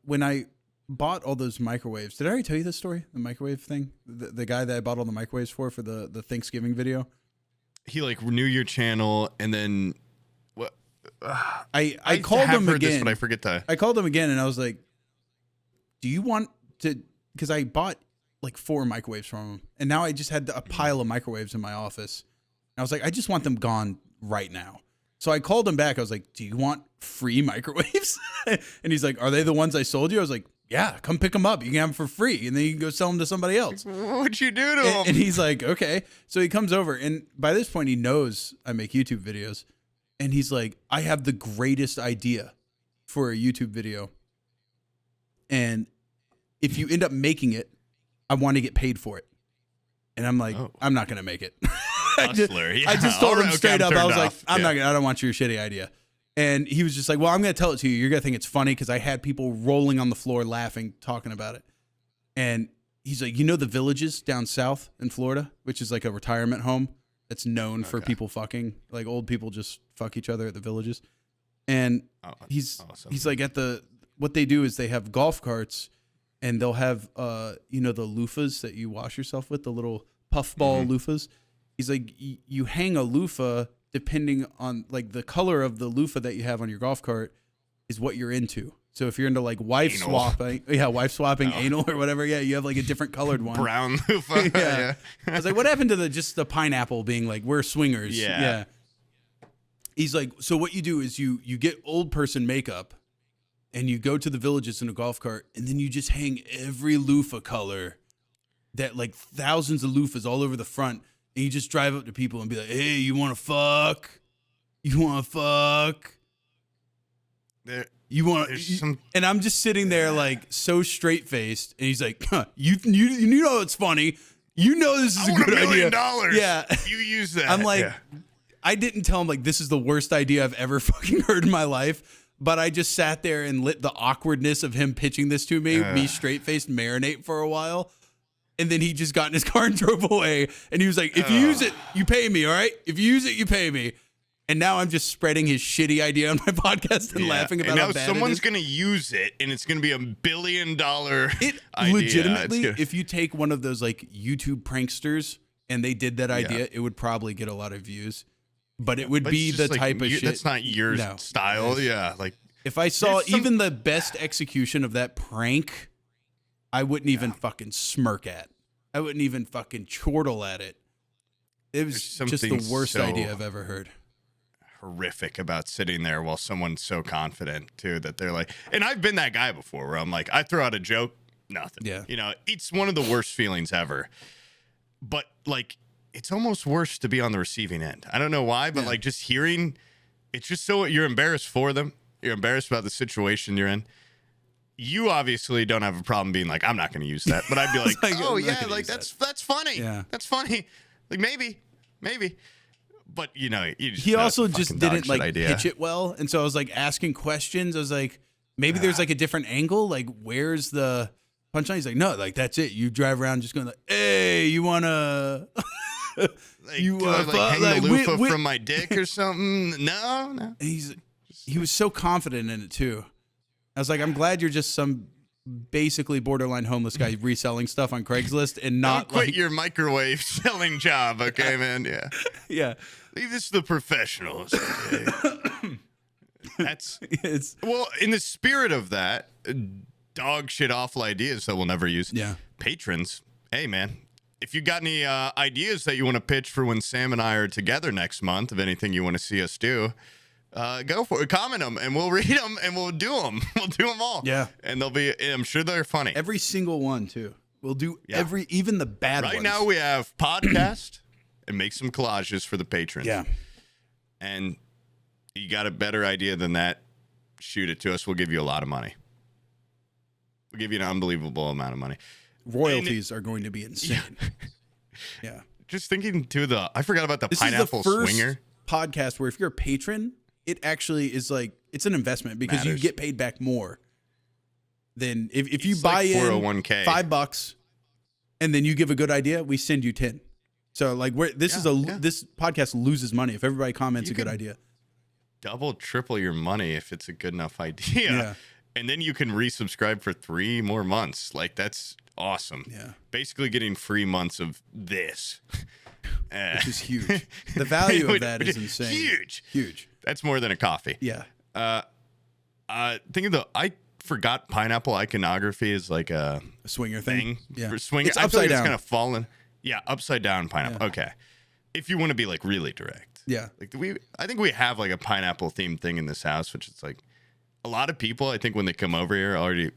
when I bought all those microwaves, did I already tell you this story? The microwave thing? The guy that I bought all the microwaves for the Thanksgiving video. He like knew your channel and then what? I called him heard again. this, but I forget to. I called him again and I was like, "Do you want to?" Because I bought like 4 microwaves from him, and now I just had a pile of microwaves in my office. And I was like, I just want them gone right now. So I called him back. I was like, "Do you want free microwaves?" And he's like, "Are they the ones I sold you?" I was like, "Yeah, come pick them up. You can have them for free, and then you can go sell them to somebody else." What'd you do to him? And he's like, "Okay." So he comes over, and by this point, he knows I make YouTube videos. And he's like, "I have the greatest idea for a YouTube video. And if you end up making it, I want to get paid for it." And I'm like, "I'm not going to make it." I just told him straight up. I was like, I don't want your shitty idea. And he was just like, "Well, I'm going to tell it to you. You're going to think it's funny," because I had people rolling on the floor laughing, talking about it. And he's like, "The Villages down south in Florida, which is like a retirement home that's known for people fucking, like old people just fuck each other at the Villages." And he's like what they do is they have golf carts, and they'll have the loofahs that you wash yourself with, the little puffball loofahs. He's like, you hang a loofah depending on like the color of the loofah that you have on your golf cart is what you're into. So if you're into like wife swapping, anal or whatever, you have like a different colored one. Brown loofah. Yeah. I was like, what happened to just the pineapple being like, we're swingers? Yeah. He's like, so what you do is you get old person makeup and you go to the Villages in a golf cart, and then you just hang every loofah color, that like thousands of loofahs all over the front, and you just drive up to people and be like, "Hey, you want to fuck? You want to fuck? You want?" And I'm just sitting there like so straight faced, and he's like, "Huh, you know it's funny. You know this is a good idea. $1 million. Yeah, You use that." I'm like, I didn't tell him like this is the worst idea I've ever fucking heard in my life. But I just sat there and let the awkwardness of him pitching this to me straight faced marinate for a while. And then he just got in his car and drove away. And he was like, "If you use it, you pay me, all right? If you use it, you pay me." And now I'm just spreading his shitty idea on my podcast and laughing about how bad someone's it is. going to use it, and it's going to be $1 billion It idea. legitimately, if you take one of those like YouTube pranksters and they did that idea, it would probably get a lot of views. But it would be the type of shit. That's not your style. Yeah. Like, if I saw even the best execution of that prank, I wouldn't even fucking smirk at. I wouldn't even fucking chortle at it. It was just the worst idea I've ever heard. Horrific about sitting there while someone's so confident too that they're like, and I've been that guy before where I'm like, I throw out a joke, nothing. Yeah. It's one of the worst feelings ever. But like, it's almost worse to be on the receiving end. I don't know why, but like just hearing, it's just so you're embarrassed for them. You're embarrassed about the situation you're in. You obviously don't have a problem being like, I'm not going to use that. But I'd be like, oh yeah, like that's funny. Yeah. That's funny. Like maybe. But you just he also just didn't like pitch it well. And so I was like asking questions. I was like, maybe there's like a different angle. Like where's the punchline? He's like, no, like that's it. You drive around just going like, hey, you want to... Like, hang the loofah from my dick or something? No. And he was so confident in it too. I was like, I'm glad you're just some basically borderline homeless guy reselling stuff on Craigslist and not Don't quit your microwave selling job, okay, man? Yeah. Yeah. Leave this to the professionals. Okay? It's well, in the spirit of that, dog shit awful ideas that we'll never use. Yeah. Patrons, hey man. If you got any ideas that you want to pitch for when Sam and I are together next month, of anything you want to see us do, go for it. Comment them, and we'll read them, and we'll do them. We'll do them all. Yeah. And I'm sure they're funny. Every single one too. We'll do even the bad ones. Right now we have podcast and make some collages for the patrons. Yeah. And you got a better idea than that, shoot it to us. We'll give you a lot of money. We'll give you an unbelievable amount of money. Royalties are going to be insane. Yeah. Just thinking to I forgot about the This pineapple is the first swinger podcast where if you're a patron, it actually is like, it's an investment because you get paid back more than if you buy like in 401k. $5 and then you give a good idea, we send you 10. So like this podcast loses money if everybody comments a good idea. Double, triple your money if it's a good enough idea. Yeah. And then you can resubscribe for 3 more months. Like, that's awesome. Yeah. Basically getting free months of this. Which is huge. The value of that is insane. Huge. That's more than a coffee. Yeah. I forgot pineapple iconography is like a swinger thing. Yeah. For swinger. It's I upside feel like down. it's kind of fallen. Yeah, upside down pineapple. Yeah. Okay. If you want to be like really direct. Yeah. Like I think we have like a pineapple themed thing in this house, which is like a lot of people, I think when they come over here already,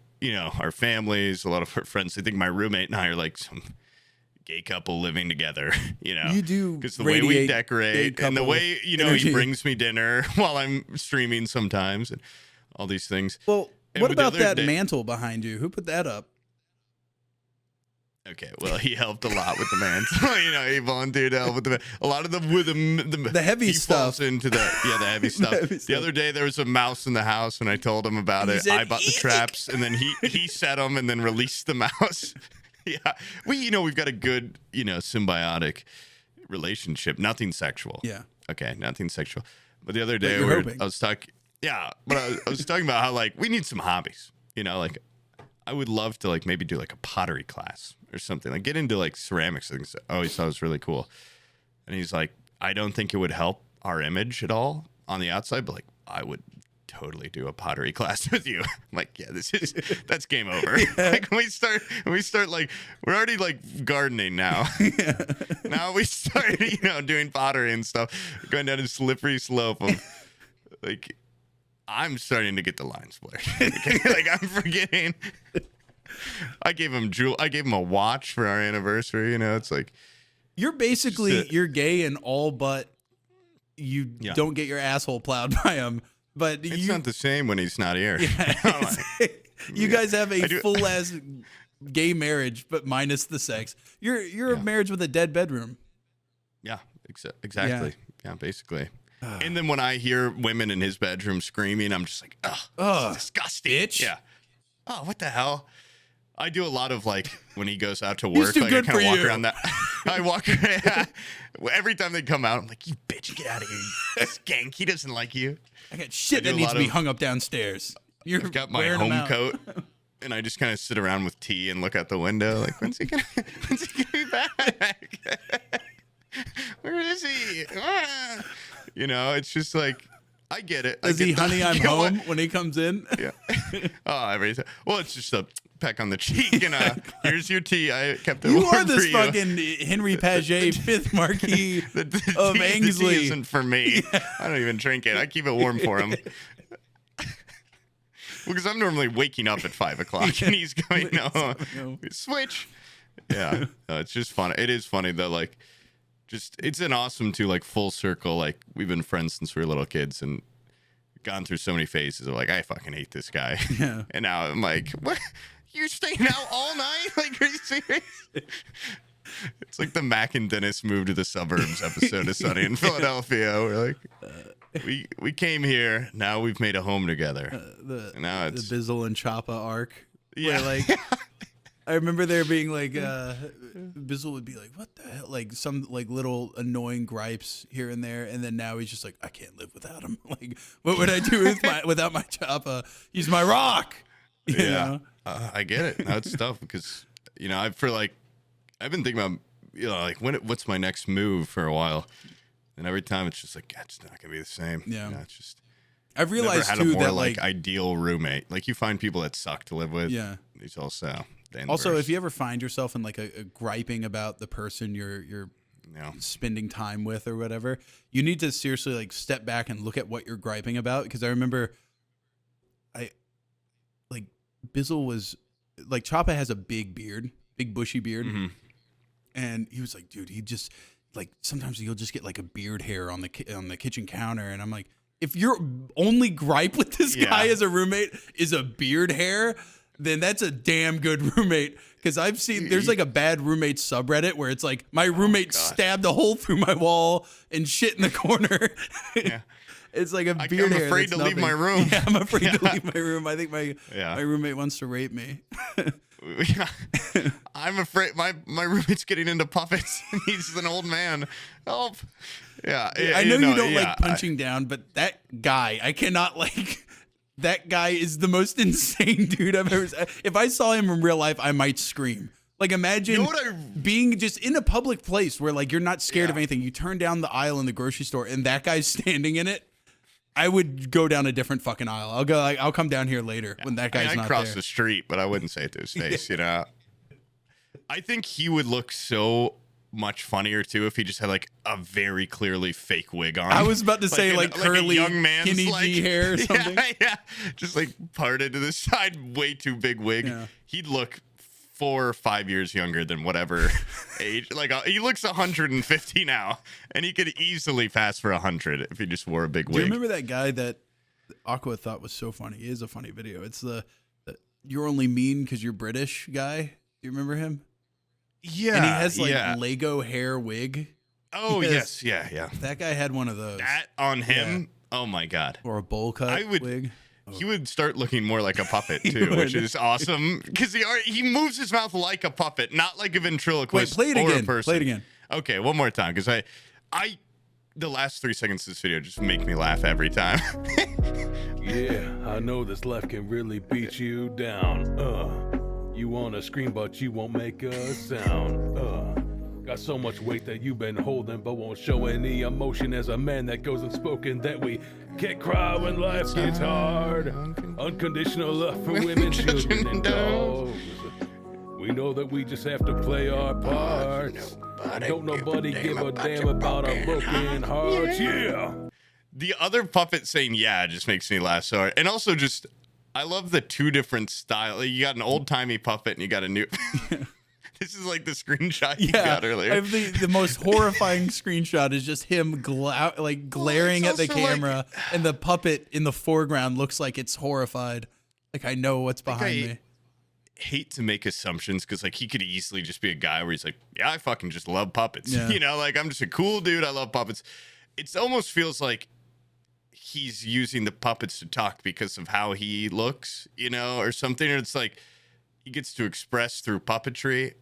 our families, a lot of our friends, they think my roommate and I are like some gay couple living together, You do because the way we decorate and the way, energy. he brings me dinner while I'm streaming sometimes and all these things. Well, And what with the about other that day- mantle behind you? Who put that up? Okay, well, he helped a lot with the mantle. He volunteered to help with a lot of the heavy he stuff. Falls into the heavy stuff. heavy The stuff. other day there was a mouse in the house, and I told him about He it. said, I bought the traps, and then he set them, and then released the mouse. Yeah, we've got a good symbiotic relationship. Nothing sexual. Yeah. Okay, nothing sexual. But the other day you're hoping. I was talking. Yeah, but I was talking about how like we need some hobbies. Like I would love to like maybe do like a pottery class or something, like get into like ceramics things. I always thought it was really cool. And he's like, I don't think it would help our image at all on the outside, but like I would totally do a pottery class with you. I'm like, yeah, that's game over. Like when we start like we're already like gardening now. Now we start, doing pottery and stuff, going down a slippery slope of like I'm starting to get the lines blurred. Like I'm forgetting. I gave him a watch for our anniversary. It's like You're basically you're gay and all but you don't get your asshole plowed by him. But it's not the same when he's not here. Yeah, you guys have a full ass gay marriage, but minus the sex. You're a marriage with a dead bedroom. Yeah, exactly. Yeah, basically. And then when I hear women in his bedroom screaming, I'm just like, ugh, disgusting. Bitch. Yeah. Oh, what the hell? I do a lot of like when he goes out to work, too like good I kind for of walk you. around that. I walk around. Every time they come out, I'm like, you bitch, get out of here. You skank. He doesn't like you. I got shit do that a needs lot to be of- hung up downstairs. You're I've got my wearing them home out. coat, and I just kind of sit around with tea and look out the window, like, when's he gonna be back? Where is he? It's just like, I get it. Is he honey, I'm You know what? home when he comes in? Yeah. Oh, every time. Well, it's just a peck on the cheek, and here's your tea. I kept it You warm are this for you. fucking Henry Paget, fifth Marquis The of tea Ainsley. isn't for me. I don't even drink it. I keep it warm for him. Because I'm normally waking up at 5 o'clock and he's going, no, switch. Yeah. No, it's just fun. It is funny though. Like, it's an awesome too, like full circle. Like we've been friends since we were little kids and gone through so many phases of like, I fucking hate this guy. Yeah. And now I'm like, what? You're staying out all night? Like, are you serious? It's like the Mac and Dennis moved to the suburbs episode of Sunny in Philadelphia. We're like, we came here. Now we've made a home together. Now The it's Bizzle and Choppa arc. yeah. Where, like, I remember there being like, Bizzle would be like, what the hell? Like some like little annoying gripes here and there. And then now he's just like, I can't live without him. Like, what would I do without my Choppa? He's my rock. You know? I get it. Now it's tough because I've been thinking about like what's my next move for a while, and every time it's just like it's not gonna be the same. Yeah. It's just I've realized never had too a more that like ideal roommate. Like you find people that suck to live with. Yeah. These also the Also, inverse. if you ever find yourself in like a griping about the person you're No. spending time with or whatever. You need to seriously like step back and look at what you're griping about. Because I remember Bizzle was like, Choppa has a big beard, big bushy beard. Mm-hmm. And he was like, dude, he just like, sometimes you'll just get like a beard hair on the kitchen counter. And I'm like, if your only gripe with this guy as a roommate is a beard hair, then that's a damn good roommate. Because I've seen there's like a bad roommate subreddit where it's like my roommate stabbed a hole through my wall and shit in the corner. Yeah. It's like a beard hair. I'm afraid to leave my room. Yeah, I'm afraid to leave my room. I think my roommate wants to rape me. Yeah. I'm afraid my roommate's getting into puppets. He's an old man. Help. Yeah. I know you don't like punching down, but that guy, I cannot like. That guy is the most insane dude I've ever seen. If I saw him in real life, I might scream. Like, imagine being just in a public place where, like, you're not scared of anything. You turn down the aisle in the grocery store, and that guy's standing in it. I would go down a different fucking aisle. I'll go. I'll come down here later when that guy's not there. I'd cross the street, but I wouldn't say it to his face. You know, I think he would look so much funnier too if he just had like a very clearly fake wig on. I was about to say like curly, young man's skinny G hair or something. Yeah, just like parted to the side, way too big wig. Yeah. He'd look 4 or 5 years younger than whatever age. Like he looks 150 now, and he could easily pass for 100 if he just wore a big wig. Do you remember that guy that Aqua thought was so funny? It is a funny video. It's the "you're only mean because you're British" guy. Do you remember him? Yeah, and he has like Lego hair wig. Oh yes, yeah. That guy had one of those. That on him? Yeah. Oh my god. Or a bowl cut wig. He would start looking more like a puppet too, which is awesome because he moves his mouth like a puppet, not like a ventriloquist. Wait, play it or again. A person. Play it again. Okay, one more time because the last 3 seconds of this video just make me laugh every time. Yeah, I know this life can really beat you down. You wanna scream, but you won't make a sound. Got so much weight that you've been holding, but won't show any emotion as a man that goes unspoken. That we can't cry when life gets hard. Unconditional love for women, children, and dogs. We know that we just have to play our parts. Don't nobody give a damn about our broken hearts. Yeah. The other puppet saying "yeah" just makes me laugh so hard, and also just. I love the 2 different styles. You got an old-timey puppet and you got a new... This is like the screenshot you got earlier. I have the most horrifying screenshot is just him glaring at the camera, and the puppet in the foreground looks like it's horrified. Like, I know what's behind me. Hate to make assumptions because like he could easily just be a guy where he's like, yeah, I fucking just love puppets. Yeah. You know, like I'm just a cool dude. I love puppets. It almost feels like he's using the puppets to talk because of how he looks, you know, or something. Or it's like he gets to express through puppetry.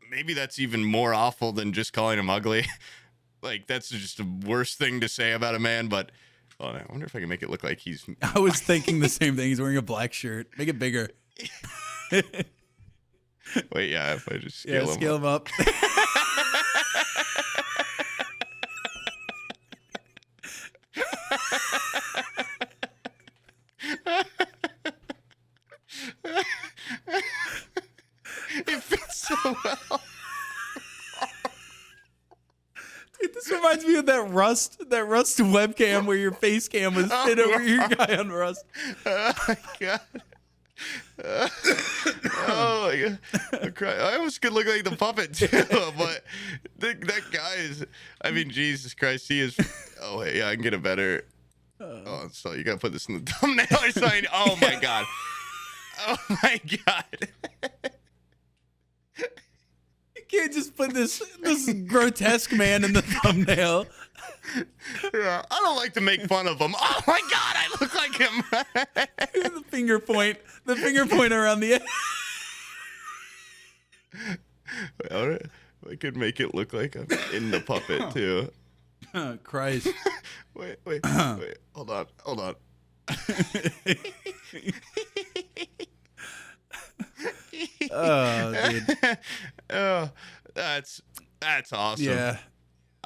Maybe that's even more awful than just calling him ugly. Like that's just the worst thing to say about a man. But I wonder if I can make it look like he's. I was thinking the same thing. He's wearing a black shirt. Make it bigger. Wait, yeah. If I just scale him up. It fits so well. Dude, this reminds me of that Rust webcam where your face cam was fit over your guy on Rust. Oh my god. Oh my god. I almost could look like the puppet too, but that guy is, I mean, Jesus Christ, he is. Oh wait, yeah, I can get a better. Oh, so you gotta put this in the thumbnail or something. Oh my god. Oh my god. You can't just put this grotesque man in the thumbnail. Yeah, I don't like to make fun of him. Oh my god, I look like him. The finger point around the edge. Well, I could make it look like I'm in the puppet too. Oh, Christ. Wait. Hold on. Oh, dude. Oh, that's awesome. Yeah.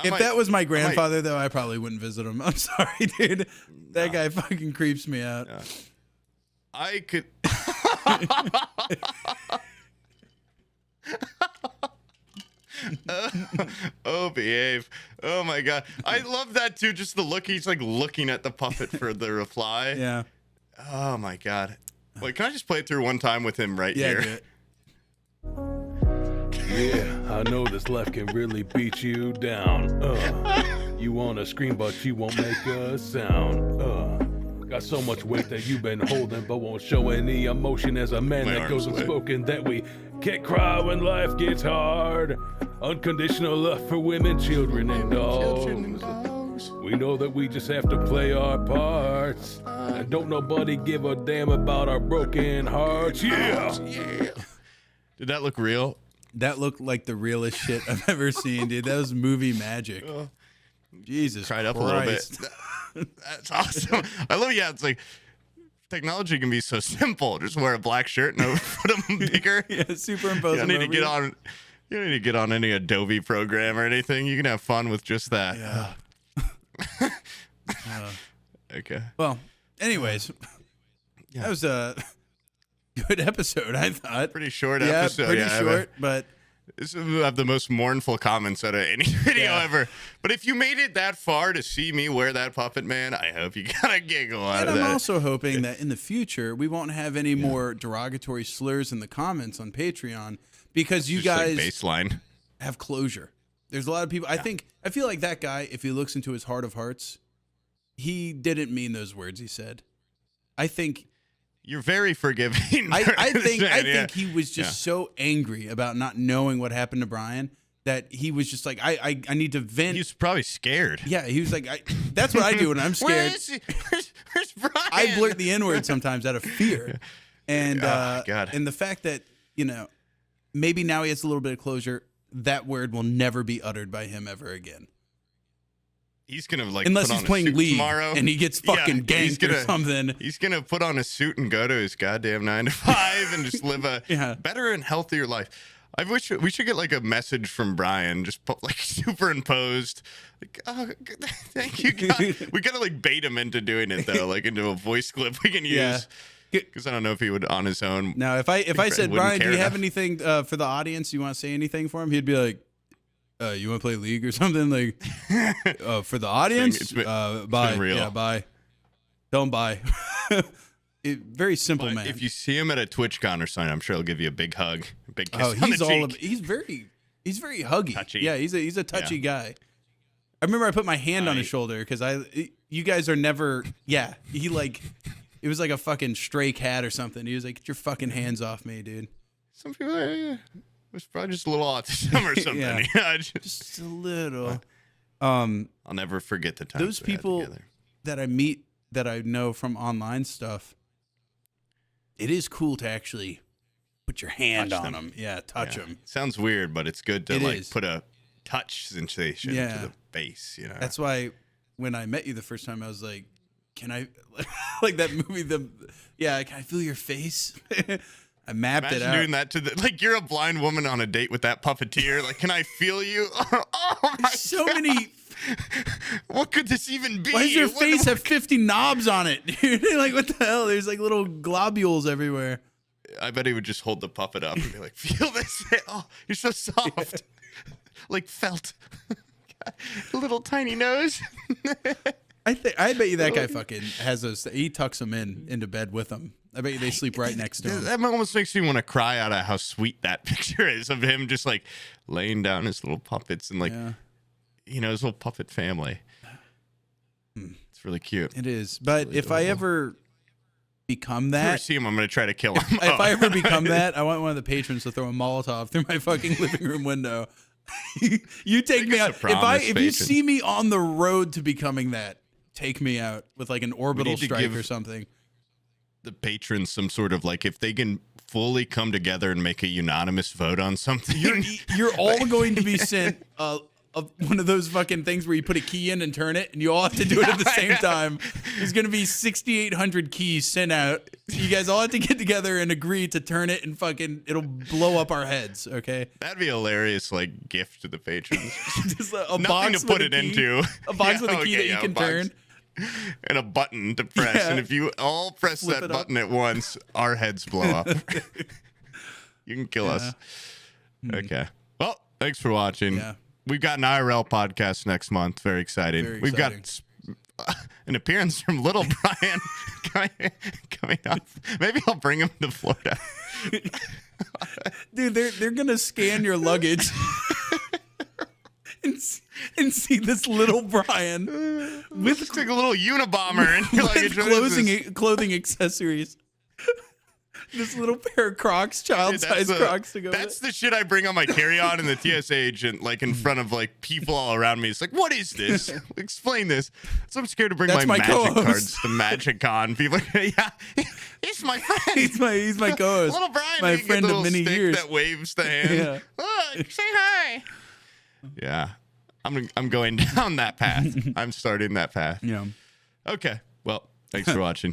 If that was my grandfather, though, I probably wouldn't visit him. I'm sorry, dude. That guy fucking creeps me out. Yeah. I could. Oh, behave. Oh my god. I love that too. Just the look. He's like looking at the puppet for the reply. Yeah. Oh my god. Wait, can I just play it through one time with him right Yeah. here? Do it. Yeah, I know this left can really beat you down. You wanna scream, but you won't make a sound. Got so much weight that you've been holding, but won't show any emotion as a man My that goes arms away. unspoken. That we can't cry when life gets hard. Unconditional love for women, children, and dogs. We know that we just have to play our parts. And don't nobody give a damn about our broken hearts. Yeah! Did that look real? That looked like the realest shit I've ever seen, dude. That was movie magic. Jesus Cried up Christ. a little bit. That's awesome. I love. Yeah, it's like technology can be so simple. Just wear a black shirt and put them bigger. Yeah, superimpose You don't them need to over get you. on. You don't need to get on any Adobe program or anything. You can have fun with just that. Yeah. Okay. Well, anyways, Yeah. that was a good episode, I thought. Pretty short Yeah, episode. pretty yeah, short, but This will have the most mournful comments out of any video Yeah. ever. But if you made it that far to see me wear that puppet, man, I hope you got a giggle out and of I'm that. also hoping that in the future we won't have any more derogatory slurs in the comments on Patreon because you Just like guys baseline. have closure. There's a lot of people. I feel like that guy, if he looks into his heart of hearts, he didn't mean those words he said. I think You're very forgiving. I think man, yeah. he was just so angry about not knowing what happened to Brian that he was just like, I need to vent. He was probably scared. Yeah, he was like, that's what I do when I'm Where scared. is he? Where's Brian? I blurt the N-word sometimes out of fear. And Oh, God. and the fact that, maybe now he has a little bit of closure, that word will never be uttered by him ever again. He's gonna like Unless put he's on a playing suit League tomorrow and he gets fucking ganked or something. He's gonna put on a suit and go to his goddamn 9 to 5 and just live a Yeah. better and healthier life. I wish we should get like a message from Brian, just put like superimposed. Like, oh, thank you, God. We gotta like bait him into doing it though, like into a voice clip we can Yeah. use. Because I don't know if he would on his own. Now, if I said, wouldn't Brian, do care you have enough. anything for the audience? You want to say anything for him? He'd be like, you want to play League or something? Like, for the audience? It's been bye. real. Yeah, bye. Tell him bye. Very simple, But man. if you see him at a TwitchCon or something, I'm sure he'll give you a big hug, a big kiss Oh, on he's the all cheek. he's very huggy. Touchy. Yeah, he's a touchy guy. I remember I put my hand on his shoulder because you guys are never. Yeah, it was like a fucking stray cat or something. He was like, "Get your fucking hands off me, dude." Some people, it was probably just a little autism or something. Yeah. Yeah, Just a little. I'll never forget the time Those people that I meet that I know from online stuff, it is cool to actually put your hand Touch on them. them. Yeah, touch them. Sounds weird, but it's good to It like is. put a touch sensation Yeah. to the base. That's why when I met you the first time, I was like, "Can I like that movie? Can I feel your face?" I mapped Imagine it out. doing that to the like you're a blind woman on a date with that puppeteer. Like, can I feel you? Oh my So God. many. What could this even be? Why does your What- face have 50 knobs on it, dude? Like, what the hell? There's like little globules everywhere. I bet he would just hold the puppet up and be like, "Feel this? Oh, you're so soft, like felt." Little tiny nose. I bet you that guy fucking has those. He tucks them into bed with him. I bet you they sleep right next to him. That almost makes me want to cry out of how sweet that picture is of him just like laying down his little puppets and like, Yeah. his little puppet family. It's really cute. It is. But really if I adorable. ever become If I ever that, see him, I'm going to try to kill him. if I ever become that, I want one of the patrons to throw a Molotov through my fucking living room window. You take me it's a out. promise, If you patron. see me on the road to becoming that, take me out with like an orbital need to strike give- or something. The patrons some sort of like, if they can fully come together and make a unanimous vote on something. You're all going to be sent one of those fucking things where you put a key in and turn it, and you all have to do it at the same time. There's going to be 6,800 keys sent out. You guys all have to get together and agree to turn it, and fucking it'll blow up our heads. Okay, That'd be a hilarious like gift to the patrons. just a Nothing box to put with it a key, into. a box Yeah, with a key okay, that you yeah, can a box. turn. And a button to press. Yeah. And if you all press Flip that it up. button at once, our heads blow up. You can kill us. Okay. Well, Thanks for watching. Yeah. We've got an IRL podcast next month. Very exciting. Very We've got exciting. an appearance from little Bryan coming up. Maybe I'll bring him to Florida. Dude, they're gonna scan your luggage and see this little Bryan with Just like a little Unabomber and you're like, with clothing accessories. This little pair of Crocs, child-sized Crocs to go That's with. the shit I bring on my carry-on and the TSA agent, like in front of like people all around me. It's like, what is this? Explain this. So I'm scared to bring That's my my magic co-host. cards to MagicCon. People, yeah, he's my friend. He's my co-host. Little Bryan, my you get friend the of little many stick years. that waves the hand. Yeah. Look, say hi. Yeah, I'm going down that path. I'm starting that path. Yeah. Okay, well, thanks for watching.